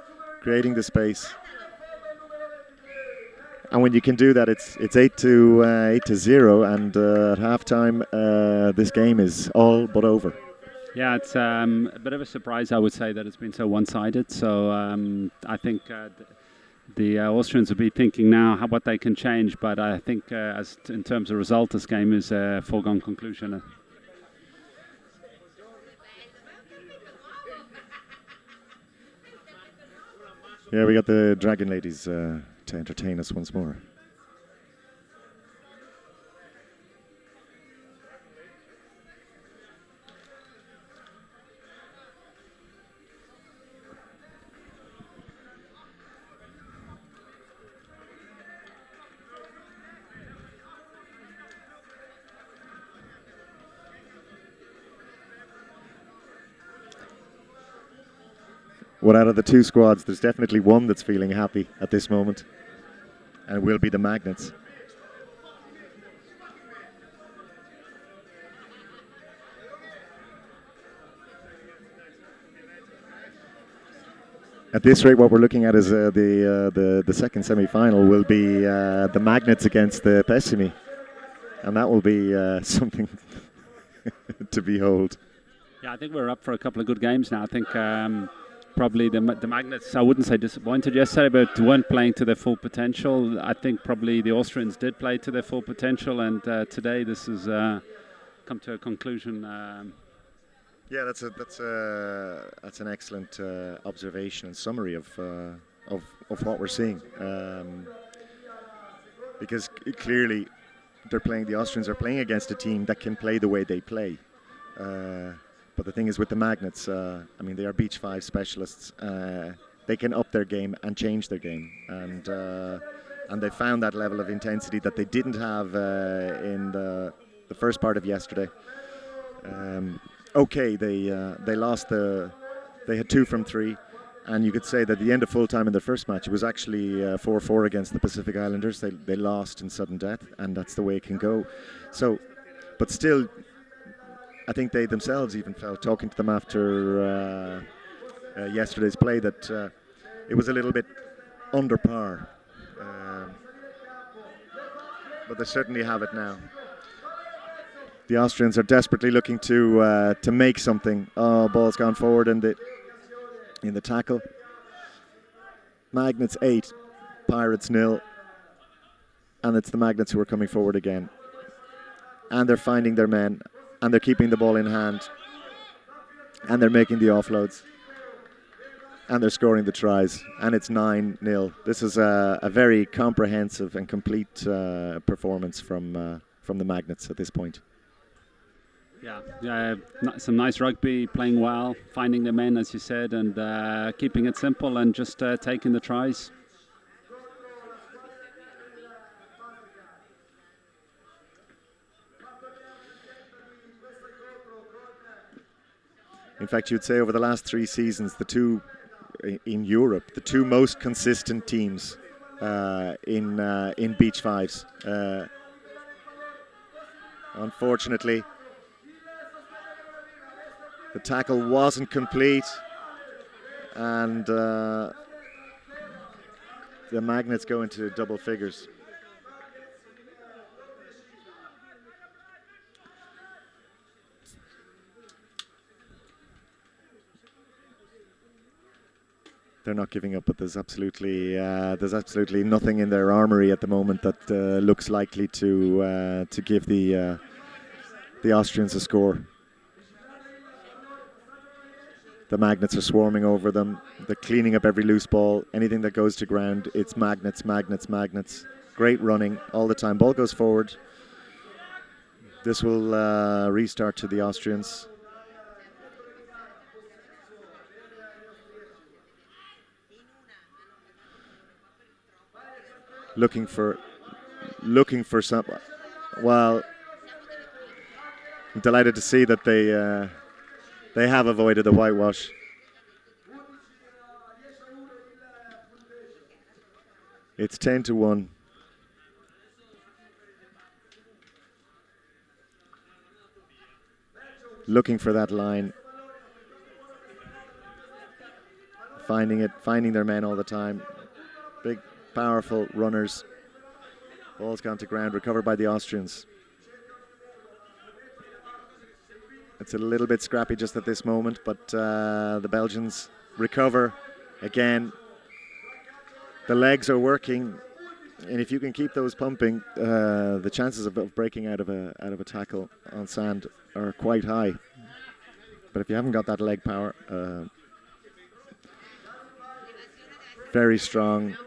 And when you can do that, it's 8-0, and at halftime, this game is all but over. Yeah, it's a bit of a surprise, I would say, that it's been so one-sided. So I think the Austrians will be thinking now what they can change. But I think as in terms of result, this game is a foregone conclusion. Yeah, we got the Dragon Ladies to entertain us once more. Well, out of the two squads, there's definitely one that's feeling happy at this moment, and it will be the Magnets. At this rate, what we're looking at is the second semi-final will be the Magnets against the Pessimi, and that will be something to behold. Yeah, I think we're up for a couple of good games now. I think probably the Magnets, I wouldn't say disappointed yesterday, but weren't playing to their full potential. I think probably the Austrians did play to their full potential, and today this has come to a conclusion. Yeah, that's an excellent observation and summary of what we're seeing. Because clearly, the Austrians are playing against a team that can play the way they play. But the thing is with the Magnets, I mean, they are beach 5 specialists. They can up their game and change their game, and they found that level of intensity that they didn't have in the first part of yesterday. Okay, they lost they had 2 from 3, and you could say that at the end of full time in their first match, it was actually 4-4 against the Pacific Islanders. They lost in sudden death, and that's the way it can go. So, but still, I think they themselves even felt, talking to them after yesterday's play, that it was a little bit under par. But they certainly have it now. The Austrians are desperately looking to make something. Oh, ball's gone forward in the tackle. Magnets 8, Pirates 0, and it's the Magnets who are coming forward again. And they're finding their men, and they're keeping the ball in hand, and they're making the offloads, and they're scoring the tries, and it's 9-0. This is a very comprehensive and complete performance from the Magnets at this point. Yeah, some nice rugby, playing well, finding the men, as you said, and keeping it simple and just taking the tries. In fact, you'd say over the last 3 seasons, the two in Europe, the two most consistent teams in beach 5s. Unfortunately, the tackle wasn't complete, and the Magnets go into double figures. They're not giving up, but there's absolutely nothing in their armory at the moment that looks likely to give the Austrians a score. The Magnets are swarming over them. They're cleaning up every loose ball. Anything that goes to ground, it's Magnets, Magnets, Magnets. Great running all the time. Ball goes forward. This will restart to the Austrians. Looking for some. Well, I'm delighted to see that they have avoided the whitewash. It's 10-1. Looking for that line. Finding their men all the time. Big, powerful runners. Ball's gone to ground, recovered by the Austrians. It's a little bit scrappy just at this moment, but the Belgians recover again. The legs are working, and if you can keep those pumping, the chances of breaking out of a tackle on sand are quite high. But if you haven't got that leg power, Very strong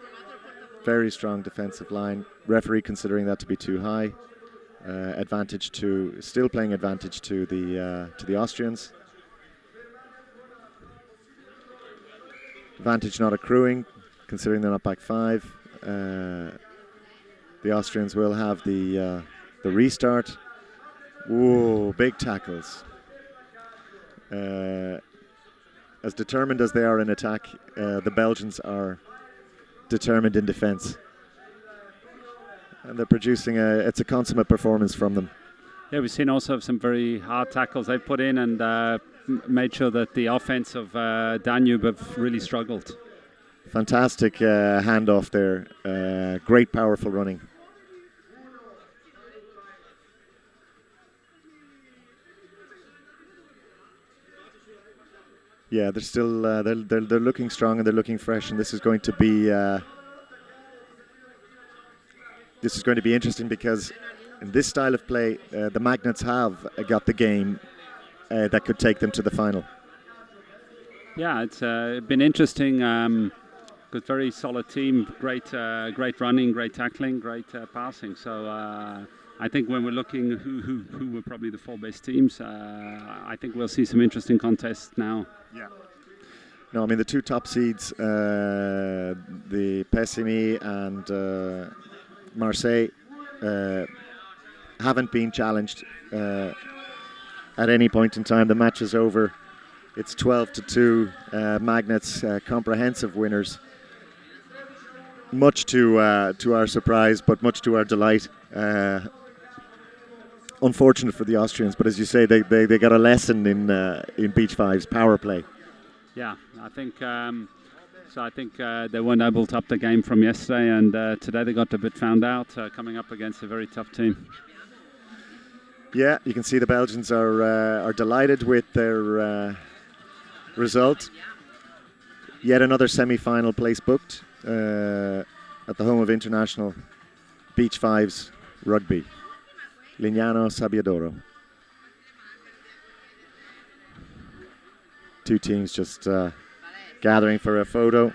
defensive line. Referee considering that to be too high. Still playing advantage to the Austrians. Advantage not accruing, considering they're not back 5. The Austrians will have the restart. Whoa, big tackles. As determined as they are in attack, the Belgians are determined in defence. And they're producing it's a consummate performance from them. Yeah, we've seen also some very hard tackles they've put in and made sure that the offense of Danube have really struggled. Fantastic handoff there. Great, powerful running. Yeah, they're still they're looking strong and they're looking fresh, and this is going to be interesting because in this style of play, the Magnets have got the game that could take them to the final. Yeah, it's been interesting. Good, very solid team. Great running, great tackling, great passing. So I think when we're looking who were probably the 4 best teams, I think we'll see some interesting contests now. Yeah. No, I mean the 2 top seeds, the Pessimi and Marseille, haven't been challenged at any point in time. The match is over. It's 12-2. Magnets comprehensive winners. Much to our surprise, but much to our delight. Unfortunate for the Austrians, but as you say, they got a lesson in Beach 5's power play. Yeah, I think so. I think they weren't able to up the game from yesterday, and today they got a bit found out, coming up against a very tough team. Yeah, you can see the Belgians are delighted with their result. Yet another semi-final place booked at the home of international Beach 5's Rugby. Lignano, Sabbiadoro. 2 teams just gathering for a photo.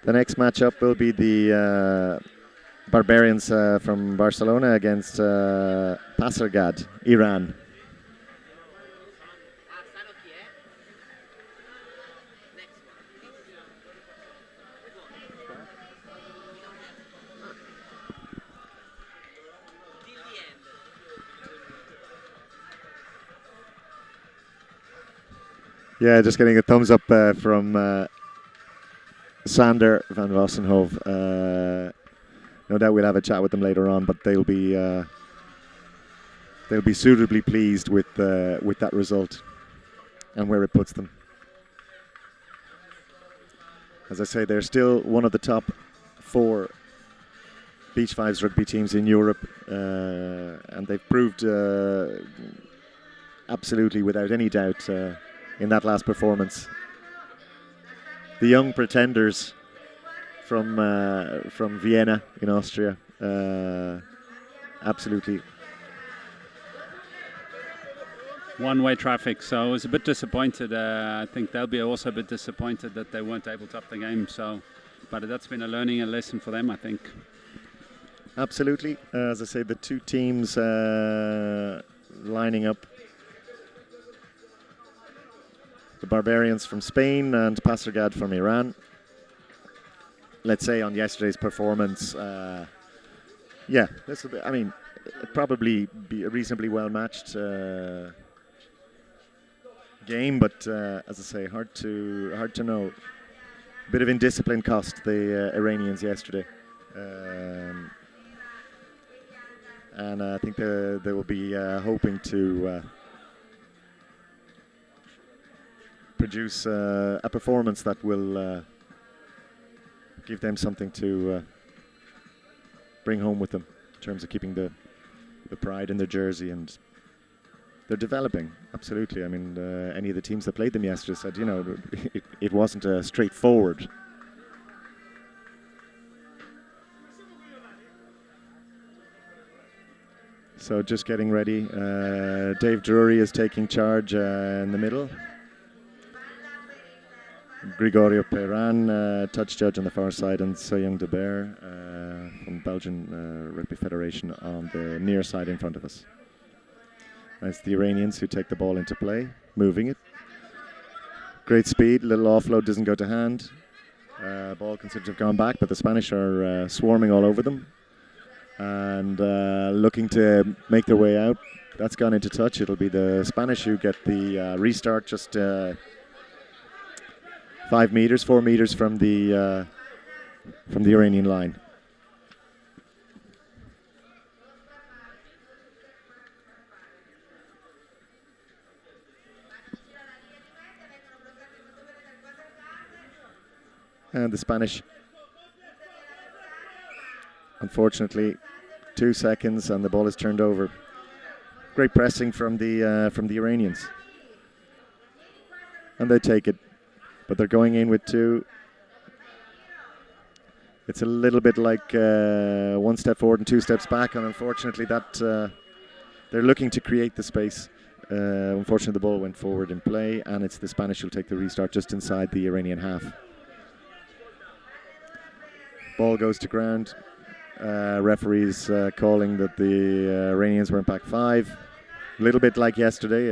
The next matchup will be the Barbarians from Barcelona against Pasargad, Iran. Yeah, just getting a thumbs up from Sander van Wassenhove. No doubt we'll have a chat with them later on, but they'll be suitably pleased with that result and where it puts them. As I say, they're still one of the top 4 Beach 5's rugby teams in Europe, and they've proved absolutely without any doubt in that last performance. The young pretenders from Vienna in Austria, absolutely. One-way traffic, so I was a bit disappointed. I think they'll be also a bit disappointed that they weren't able to up the game. So, but that's been a learning and lesson for them, I think. Absolutely. As I say, the 2 teams lining up. The Barbarians from Spain and Pasargad from Iran. Let's say on yesterday's performance, yeah, this will be, I mean, probably be a reasonably well matched game, but as I say, hard to know. A bit of indiscipline cost the Iranians yesterday, and I think they will be hoping to produce a performance that will give them something to bring home with them in terms of keeping the pride in their jersey. And they're developing, absolutely. I mean, any of the teams that played them yesterday said, you know, it wasn't straightforward. So just getting ready. Dave Drury is taking charge in the middle. Gregorio Perrin, touch judge on the far side, and Soyoung de Beer from Belgian Rugby Federation on the near side in front of us. It's the Iranians who take the ball into play, moving it. Great speed, little offload, doesn't go to hand. Ball considered to have gone back, but the Spanish are swarming all over them and looking to make their way out. That's gone into touch. It'll be the Spanish who get the restart just 5 meters, 4 meters from the Iranian line. And the Spanish, unfortunately, 2 seconds and the ball is turned over. Great pressing from the Iranians, and they take it, but they're going in with 2. It's a little bit like 1 step forward and 2 steps back, and unfortunately that they're looking to create the space. Unfortunately, the ball went forward in play, and it's the Spanish who'll take the restart just inside the Iranian half. Ball goes to ground. Referees calling that the Iranians were back 5. A little bit like yesterday.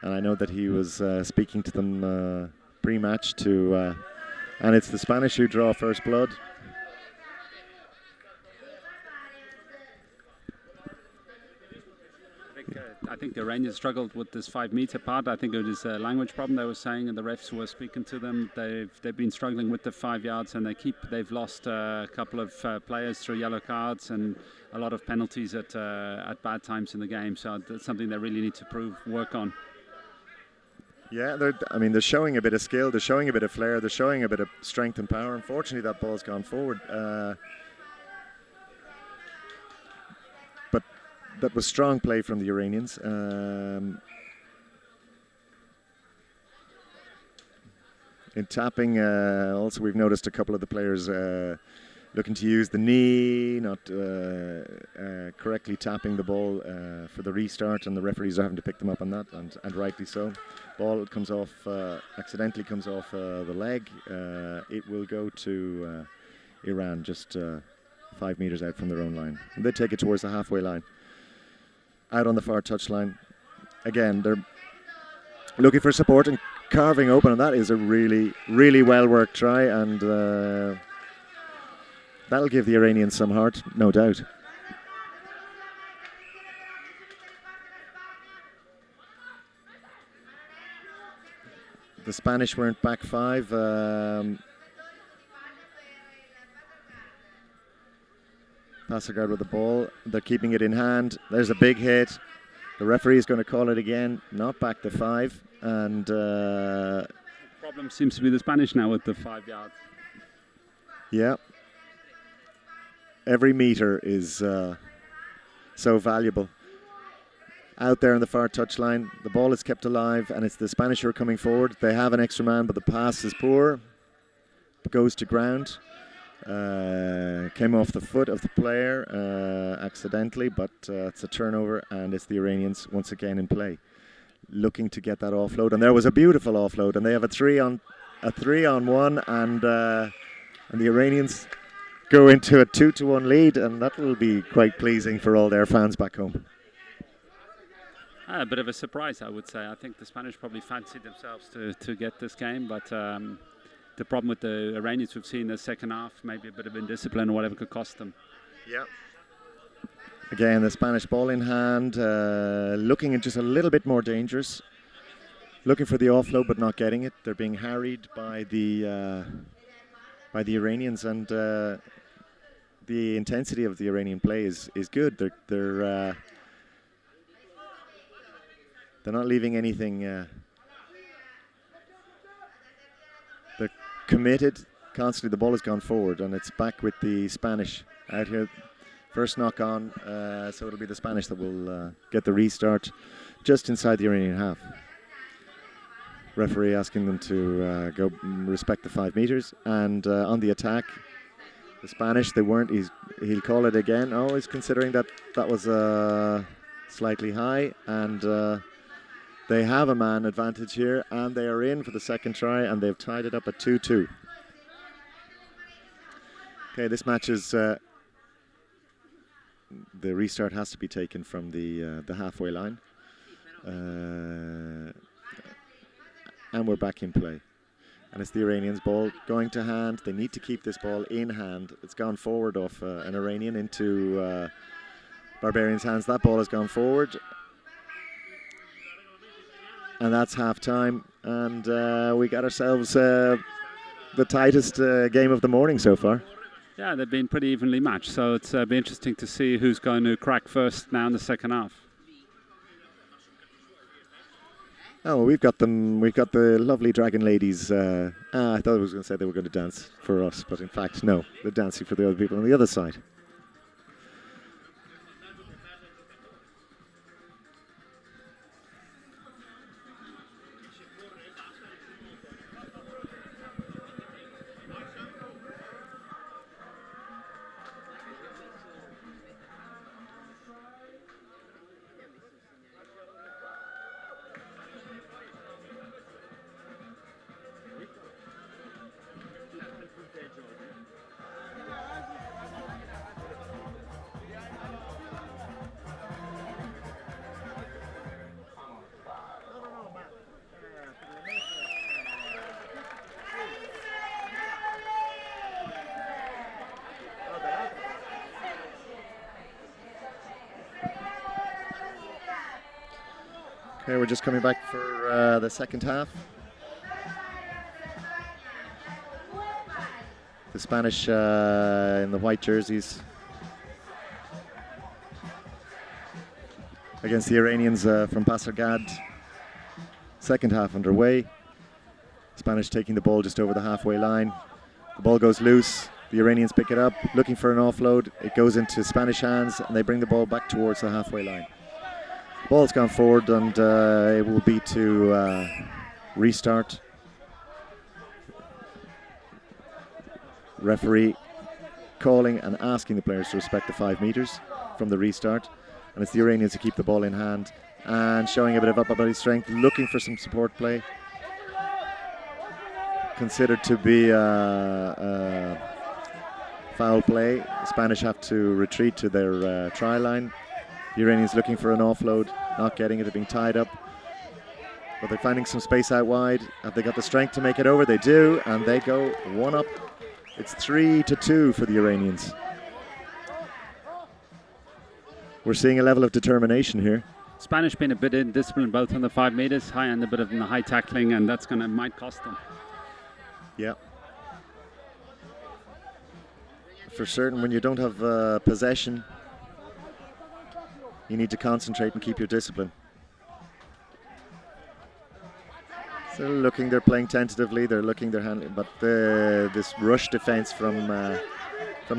And I know that he was speaking to them pre-match to... and it's the Spanish who draw first blood. I think the Iranians struggled with this 5 meter part. I think it was a language problem they were saying, and the refs were speaking to them. They've been struggling with the 5 yards, and they've lost a couple of players through yellow cards and a lot of penalties at bad times in the game. So that's something they really need to work on. Yeah, they're showing a bit of skill, they're showing a bit of flair, they're showing a bit of strength and power. Unfortunately, that ball's gone forward. But that was strong play from the Iranians. In tapping, also we've noticed a couple of the players looking to use the knee, not correctly tapping the ball for the restart, and the referees are having to pick them up on that, and rightly so. Ball comes off, accidentally comes off the leg. It will go to Iran, just 5 meters out from their own line. And they take it towards the halfway line. Out on the far touchline. Again, they're looking for support and carving open, and that is a really, really well-worked try, and that'll give the Iranians some heart, no doubt. The Spanish weren't back 5. Passagard with the ball. They're keeping it in hand. There's a big hit. The referee is going to call it again. Not back to 5. And the problem seems to be the Spanish now with the 5 yards. Yeah. Every meter is so valuable. Out there on the far touchline, the ball is kept alive, and it's the Spanish who are coming forward. They have an extra man, but the pass is poor. It goes to ground. Came off the foot of the player accidentally, but it's a turnover, and it's the Iranians once again in play, looking to get that offload. And there was a beautiful offload, and they have a 3-on-1, and the Iranians go into a 2-1 lead, and that will be quite pleasing for all their fans back home. A bit of a surprise, I would say. I think the Spanish probably fancied themselves to get this game, but the problem with the Iranians we've seen in the second half, maybe a bit of indiscipline or whatever could cost them. Yeah. Again, the Spanish ball in hand, looking just a little bit more dangerous, looking for the offload but not getting it. They're being harried by the Iranians, and the intensity of the Iranian play is good. They're not leaving anything. They're committed constantly. The ball has gone forward, and it's back with the Spanish out here. First knock on, so it'll be the Spanish that will get the restart just inside the Iranian half. Referee asking them to go respect the 5 meters, and on the attack, the Spanish, they weren't. He'll call it again. Oh, he's considering that was slightly high, and They have a man advantage here, and they are in for the second try, and they've tied it up at 2-2. Okay, this match is... the restart has to be taken from the halfway line. And we're back in play. And it's the Iranians' ball going to hand. They need to keep this ball in hand. It's gone forward off an Iranian into Barbarians' hands. That ball has gone forward. And that's half-time. And we got ourselves the tightest game of the morning so far. Yeah, they've been pretty evenly matched. So it's be interesting to see who's going to crack first now in the second half. Oh, well, we've got them. We've got the lovely Dragon Ladies. I thought I was going to say they were going to dance for us, but in fact, no. They're dancing for the other people on the other side. Okay, we're just coming back for the second half. The Spanish in the white jerseys against the Iranians from Pasargad. Second half underway. Spanish taking the ball just over the halfway line. The ball goes loose. The Iranians pick it up, looking for an offload. It goes into Spanish hands, and they bring the ball back towards the halfway line. Ball's gone forward, and it will be to restart. Referee calling and asking the players to respect the 5 meters from the restart. And it's the Iranians who keep the ball in hand and showing a bit of upper body strength, looking for some support play. Considered to be foul play. The Spanish have to retreat to their try line. The Iranians looking for an offload, not getting it, they're being tied up. But they're finding some space out wide. Have they got the strength to make it over? They do, and they go one up. It's 3-2 for the Iranians. We're seeing a level of determination here. Spanish been a bit indisciplined both on the 5 meters, high and a bit of the high tackling, and that's might cost them. Yeah. For certain, when you don't have possession, you need to concentrate and keep your discipline. So they're playing tentatively, they're looking, they're handling, but this rush defense from the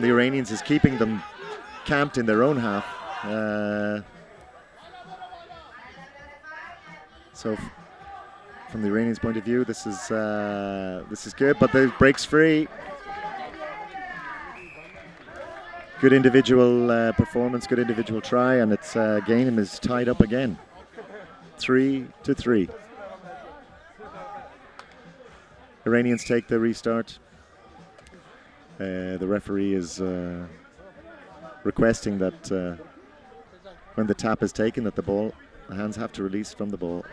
Iranians is keeping them camped in their own half. So from the Iranians' point of view, this is good, but the breaks free. Good individual performance, good individual try, and it's game is tied up again. 3-3. Iranians take the restart. The referee is requesting that when the tap is taken, that the hands have to release from the ball.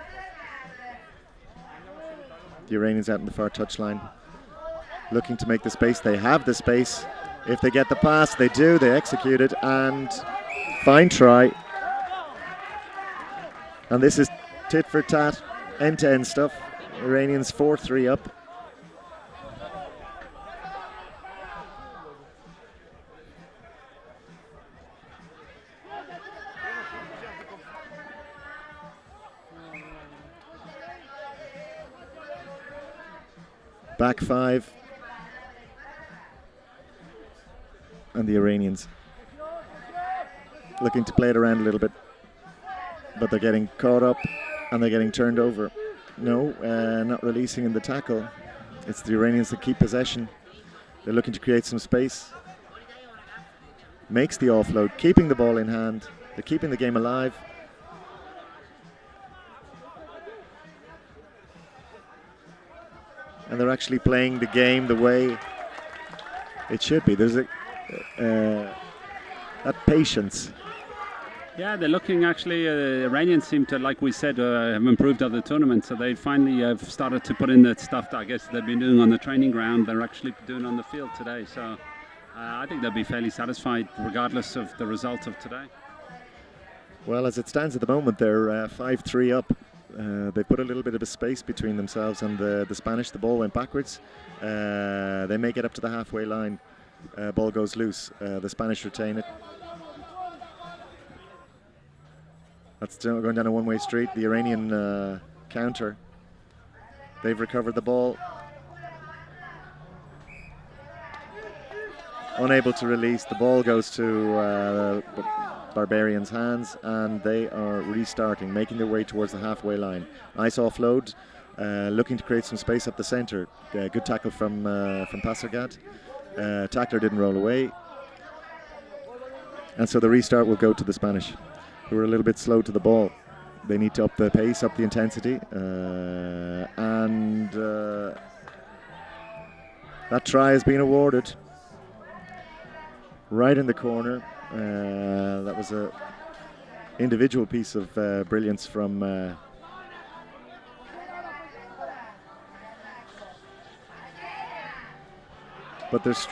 The Iranians out in the far touchline, looking to make the space. They have the space. If they get the pass, they do. They execute it, and fine try. And this is tit for tat, end-to-end stuff. Iranians 4-3 up. Back 5. And the Iranians looking to play it around a little bit, but they're getting caught up and they're getting turned over. No, not releasing in the tackle. It's the Iranians that keep possession. They're looking to create some space. Makes the offload, keeping the ball in hand. They're keeping the game alive. and they're actually playing the game the way it should be. There's that patience. Yeah, they're looking actually, Iranians seem to, like we said, have improved other tournaments, so they finally have started to put in that stuff that I guess they've been doing on the training ground, they're actually doing on the field today. So I think they'll be fairly satisfied regardless of the result of today. Well, as it stands at the moment, they're 5-3 up. They put a little bit of a space between themselves and the Spanish. The ball went backwards. They make it up to the halfway line. Ball goes loose. The Spanish retain it. That's still going down a one-way street. The Iranian counter. They've recovered the ball. Unable to release. The ball goes to Barbarians' hands, and they are restarting, making their way towards the halfway line. Nice offload, looking to create some space up the centre. Good tackle from Pasargad. Tackler didn't roll away. And so the restart will go to the Spanish, who are a little bit slow to the ball. They need to up the pace, up the intensity, and that try has been awarded right in the corner. That was a individual piece of brilliance from but there's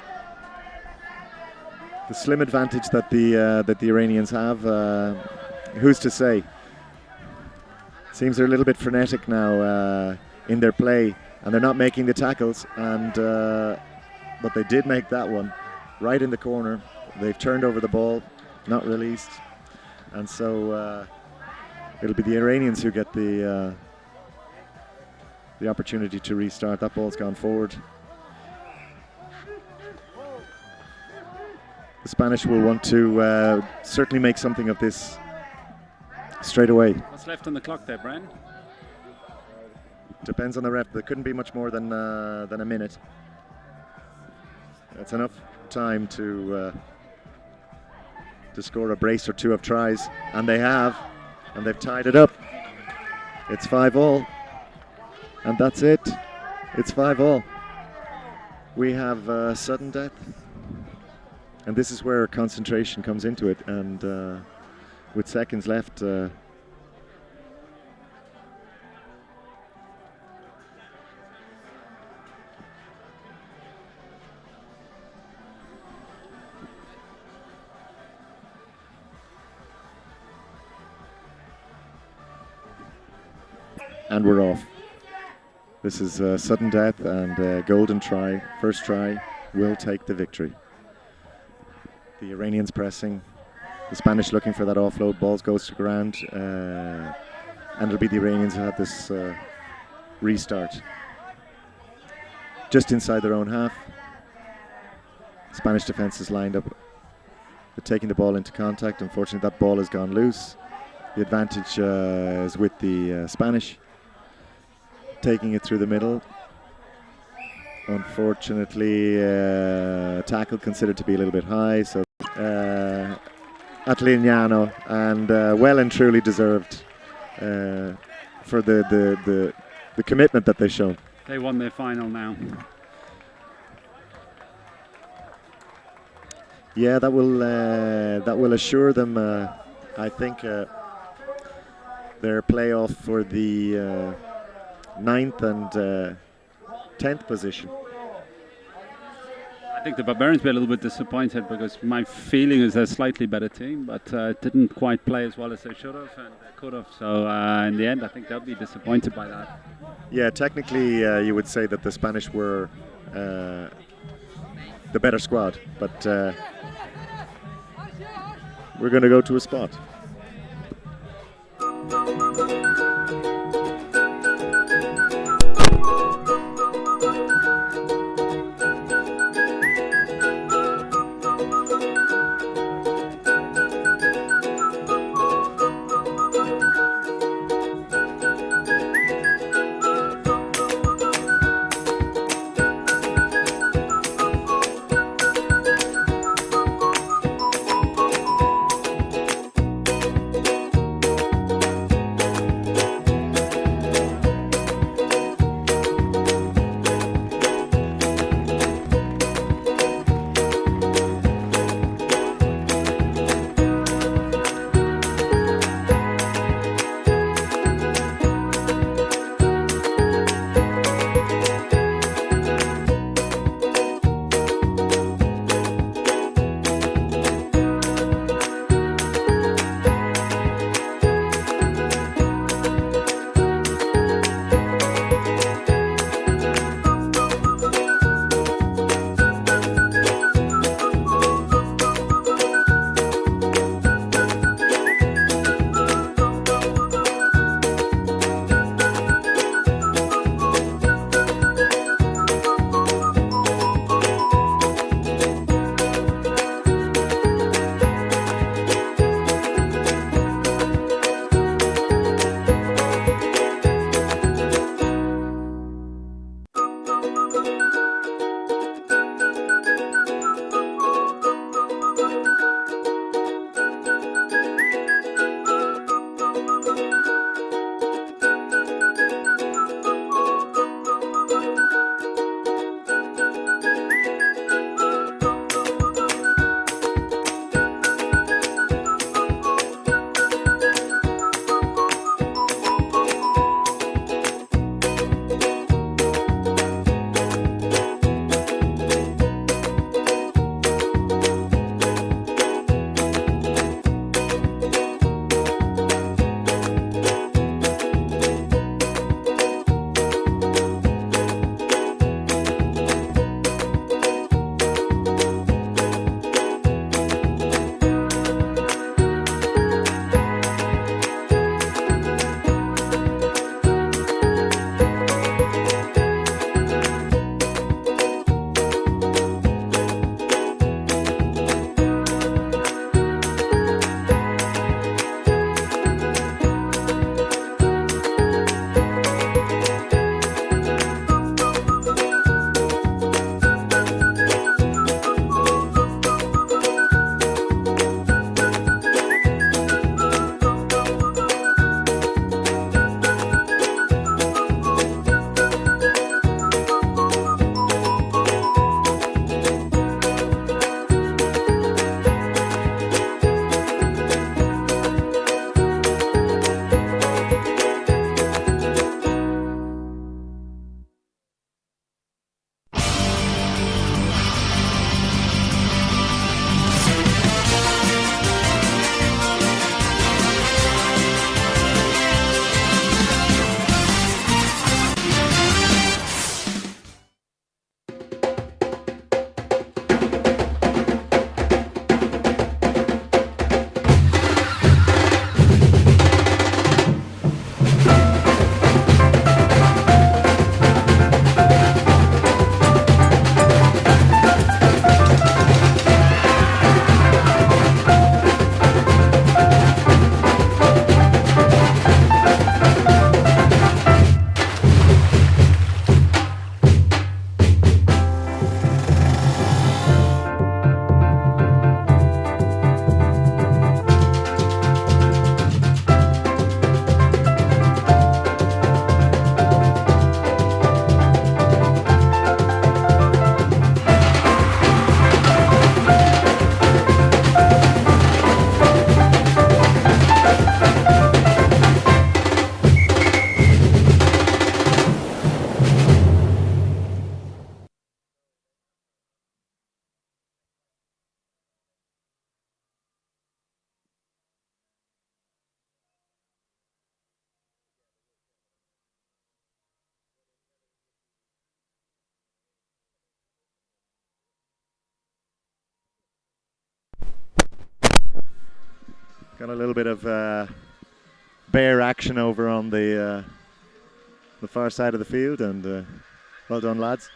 the slim advantage that the Iranians have. Who's to say? Seems they're a little bit frenetic now in their play, and they're not making the tackles. And but they did make that one right in the corner. They've turned over the ball, not released, and so it'll be the Iranians who get the opportunity to restart. That ball's gone forward. The Spanish will want to certainly make something of this straight away. What's left on the clock there, Brian? Depends on the ref. There couldn't be much more than a minute. That's enough time to score a brace or two of tries, and they have, and they've tied it up. It's 5-all, and that's it. It's 5-all. We have sudden death, and this is where concentration comes into it. And with seconds left, and we're off. This is sudden death, and golden try, first try, will take the victory. The Iranians pressing, the Spanish looking for that offload, balls goes to ground, and it'll be the Iranians who have this restart. Just inside their own half. Spanish defence is lined up. They're taking the ball into contact. Unfortunately, that ball has gone loose. The advantage is with the Spanish. Taking it through the middle. Unfortunately, tackle considered to be a little bit high, so at Lignano, and well and truly deserved for the commitment that they've shown. They won their final now. Yeah, that will assure them, I think, their playoff for the 9th and 10th position. I think the Barbarians were a little bit disappointed, because my feeling is they're a slightly better team, but didn't quite play as well as they should have and could have. So in the end, I think they'll be disappointed by that. Yeah, technically you would say that the Spanish were the better squad, but we're going to go to a spot. Got a little bit of bear action over on the far side of the field, and well done, lads.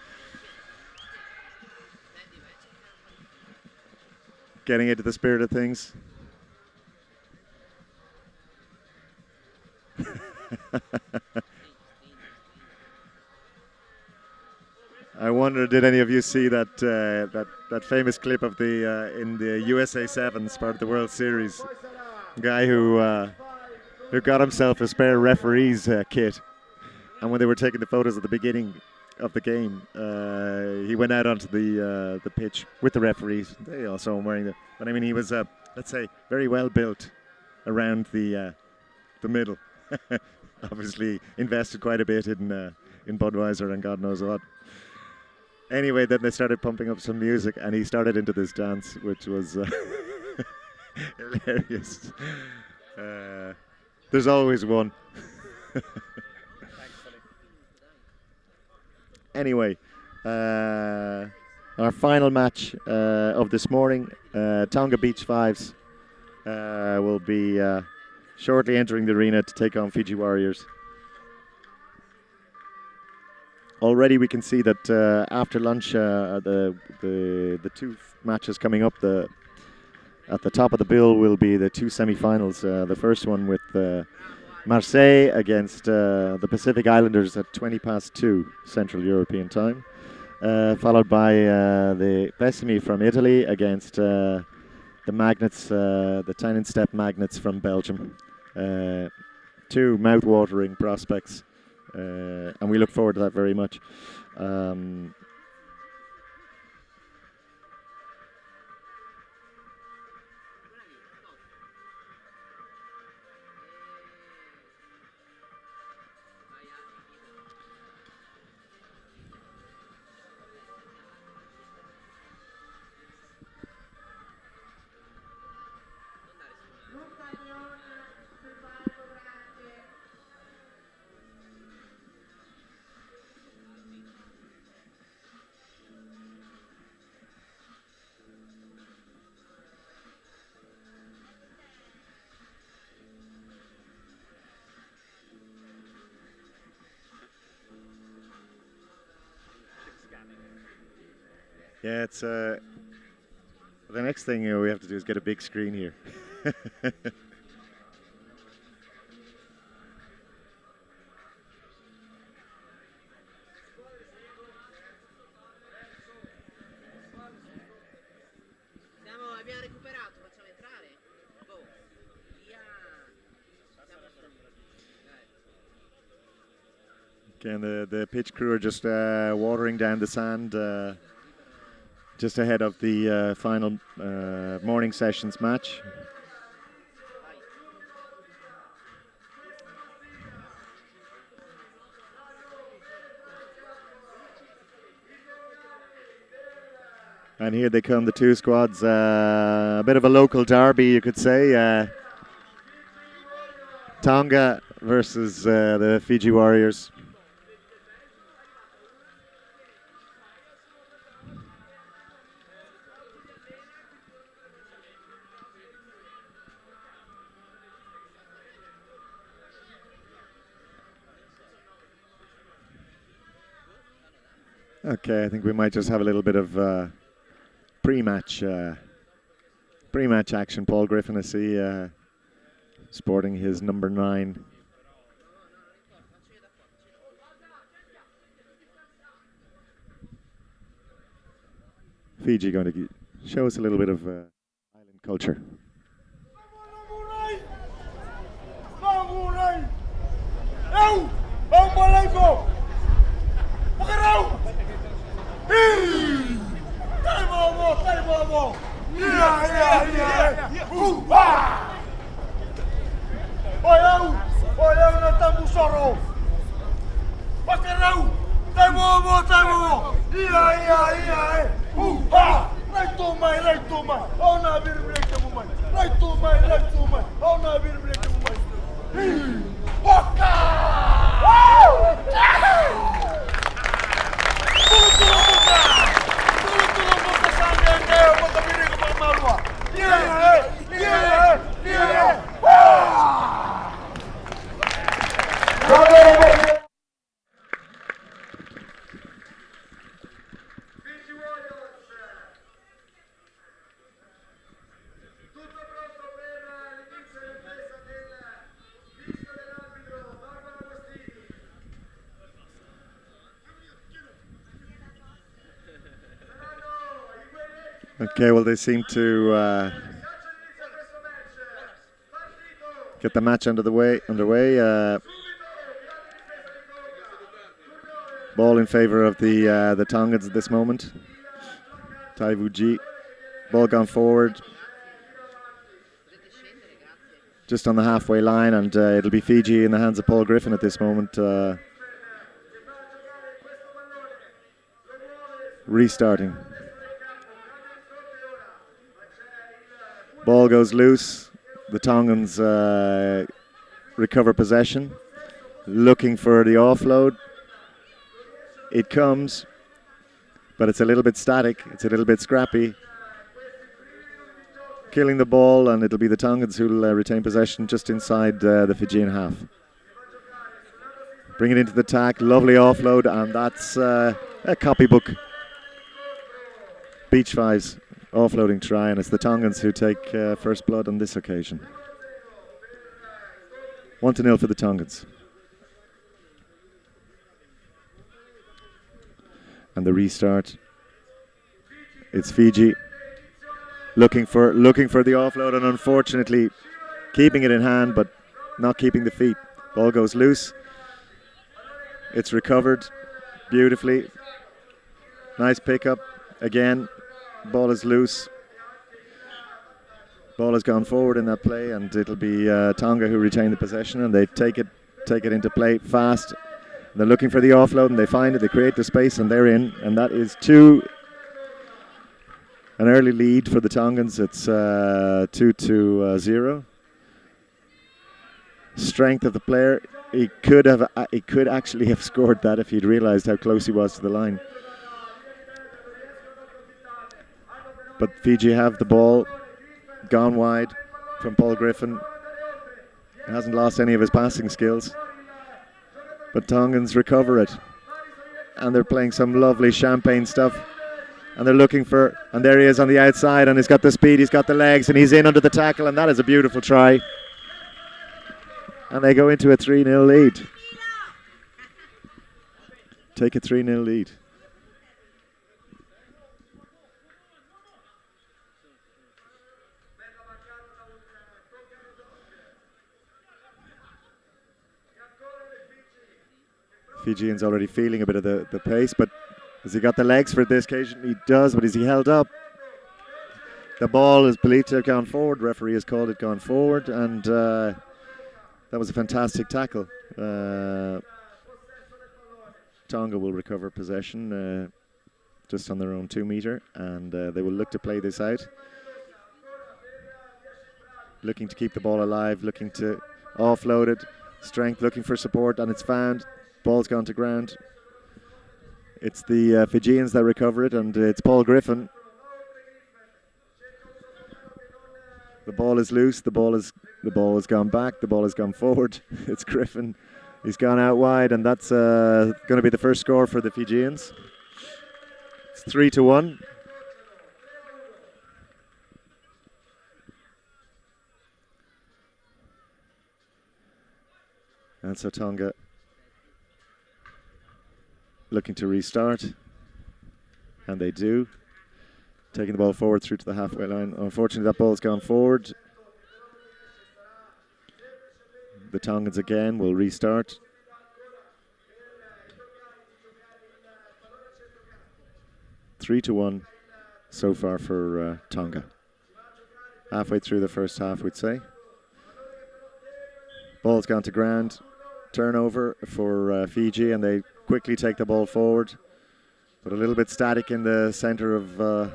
Getting into the spirit of things. I wonder, did any of you see that that famous clip of the in the USA 7's part of the World Series, guy who got himself a spare referee's kit, and when they were taking the photos at the beginning of the game, he went out onto the pitch with the referees. They also were wearing but I mean, he was let's say very well built around the middle. Obviously invested quite a bit in Budweiser and God knows what. Anyway, then they started pumping up some music, and he started into this dance, which was hilarious. There's always one. Anyway, our final match of this morning, Tonga Beach 5's will be shortly entering the arena to take on Fiji Warriors. Already we can see that after lunch, the two matches coming up, at the top of the bill will be the two semi-finals. The first one with Marseille against the Pacific Islanders at 2:20 Central European Time, followed by the Pessimi from Italy against the Magnets, the Tyne and Step Magnets from Belgium. Two mouth-watering prospects. And we look forward to that very much. Yeah, it's the next thing we have to do is get a big screen here. Abbiamo recuperato, facciamo entrare. Boh. Via. Again, the pitch crew are just watering down the sand just ahead of the final morning sessions match. And here they come, the two squads. A bit of a local derby, you could say. Tonga versus the Fiji Warriors. Okay, I think we might just have a little bit of pre-match action. Paul Griffin, I see, sporting his number 9. Fiji going to show us a little bit of island culture. Okay, well, they seem to get the match underway. Ball in favour of the Tongans at this moment. Taivu G. Ball gone forward. Just on the halfway line, and it'll be Fiji in the hands of Paul Griffin at this moment. Restarting. Ball goes loose. The Tongans recover possession. Looking for the offload. It comes, but it's a little bit static. It's a little bit scrappy. Killing the ball, and it'll be the Tongans who'll retain possession just inside the Fijian half. Bring it into the tack. Lovely offload, and that's a copybook Beach 5's offloading try, and it's the Tongans who take first blood on this occasion. 1-0 for the Tongans. And the restart. It's Fiji looking for the offload, and unfortunately keeping it in hand but not keeping the feet. Ball goes loose. It's recovered beautifully. Nice pickup again. Ball is loose. Ball has gone forward in that play, and it'll be Tonga who retain the possession, and they take it into play fast. They're looking for the offload, and they find it. They create the space, and they're in, and that is an early lead for the Tongans. It's 2-0. Strength of the player. He could actually have scored that if he'd realised how close he was to the line. But Fiji have the ball, gone wide from Paul Griffin. He hasn't lost any of his passing skills. But Tongans recover it. And they're playing some lovely champagne stuff. And they're looking for, and there he is on the outside, and he's got the speed, he's got the legs, and he's in under the tackle, and that is a beautiful try. And they go into a 3-0 lead. Take a 3-0 lead. Fijian's already feeling a bit of the pace, but has he got the legs for this occasion? He does, but is he held up? The ball is believed to have gone forward. Referee has called it gone forward, and that was a fantastic tackle. Tonga will recover possession just on their own 2 metre, and they will look to play this out. Looking to keep the ball alive, looking to offload it. Strength, looking for support, and it's found. Ball's gone to ground. It's the Fijians that recover it, and it's Paul Griffin. The ball is loose. The ball has gone back. The ball has gone forward. It's Griffin. He's gone out wide, and that's going to be the first score for the Fijians. It's 3-1. And so Tonga looking to restart, and they do. Taking the ball forward through to the halfway line. Unfortunately, that ball's gone forward. The Tongans again will restart. 3-1 so far for Tonga. Halfway through the first half, we'd say. Ball's gone to ground. Turnover for Fiji, and they quickly take the ball forward, but a little bit static in the centre of the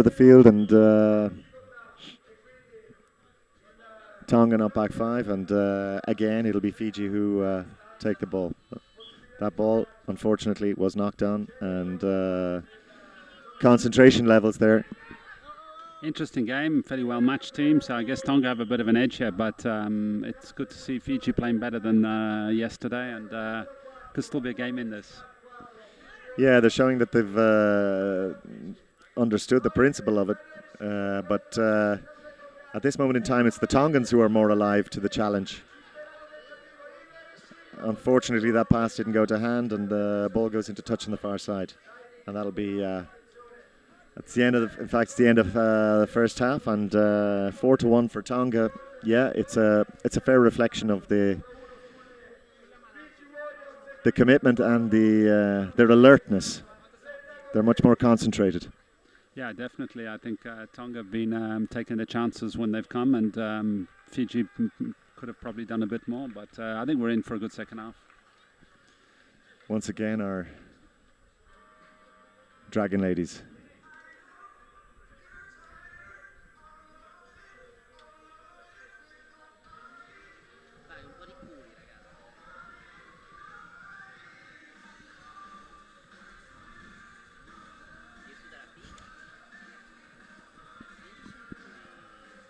field, and Tonga not back 5, and again it'll be Fiji who take the ball. That ball unfortunately was knocked on, and concentration levels there. Interesting game, fairly well matched team, so I guess Tonga have a bit of an edge here, but it's good to see Fiji playing better than yesterday, and could still be a game in this. Yeah, they're showing that they've understood the principle of it, but at this moment in time it's the Tongans who are more alive to the challenge. Unfortunately, that pass didn't go to hand, and the ball goes into touch on the far side, and that'll be It's the end of, in fact, it's the end of the first half, and 4-1 for Tonga. Yeah, it's a fair reflection of the commitment and their alertness. They're much more concentrated. Yeah, definitely. I think Tonga have been taking the chances when they've come, and Fiji could have probably done a bit more, but I think we're in for a good second half. Once again, our Dragon Ladies. Dai, un po' di culi, ragazzi. 10 dalla figa.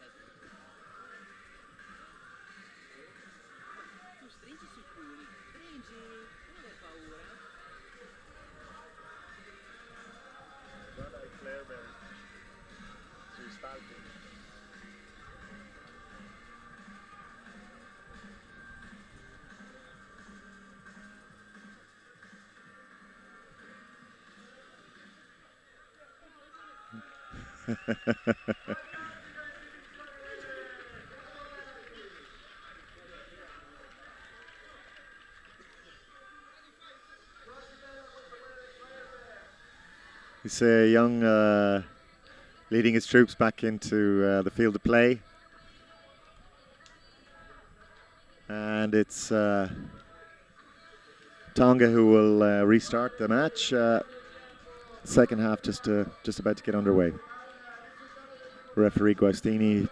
15 culi. Tu stringi sui culi. Stringi. Non aver paura. Guarda il flare sui spalti. He's Young leading his troops back into the field of play. And it's Tonga who will restart the match. Second half just about to get underway. Referee Guastini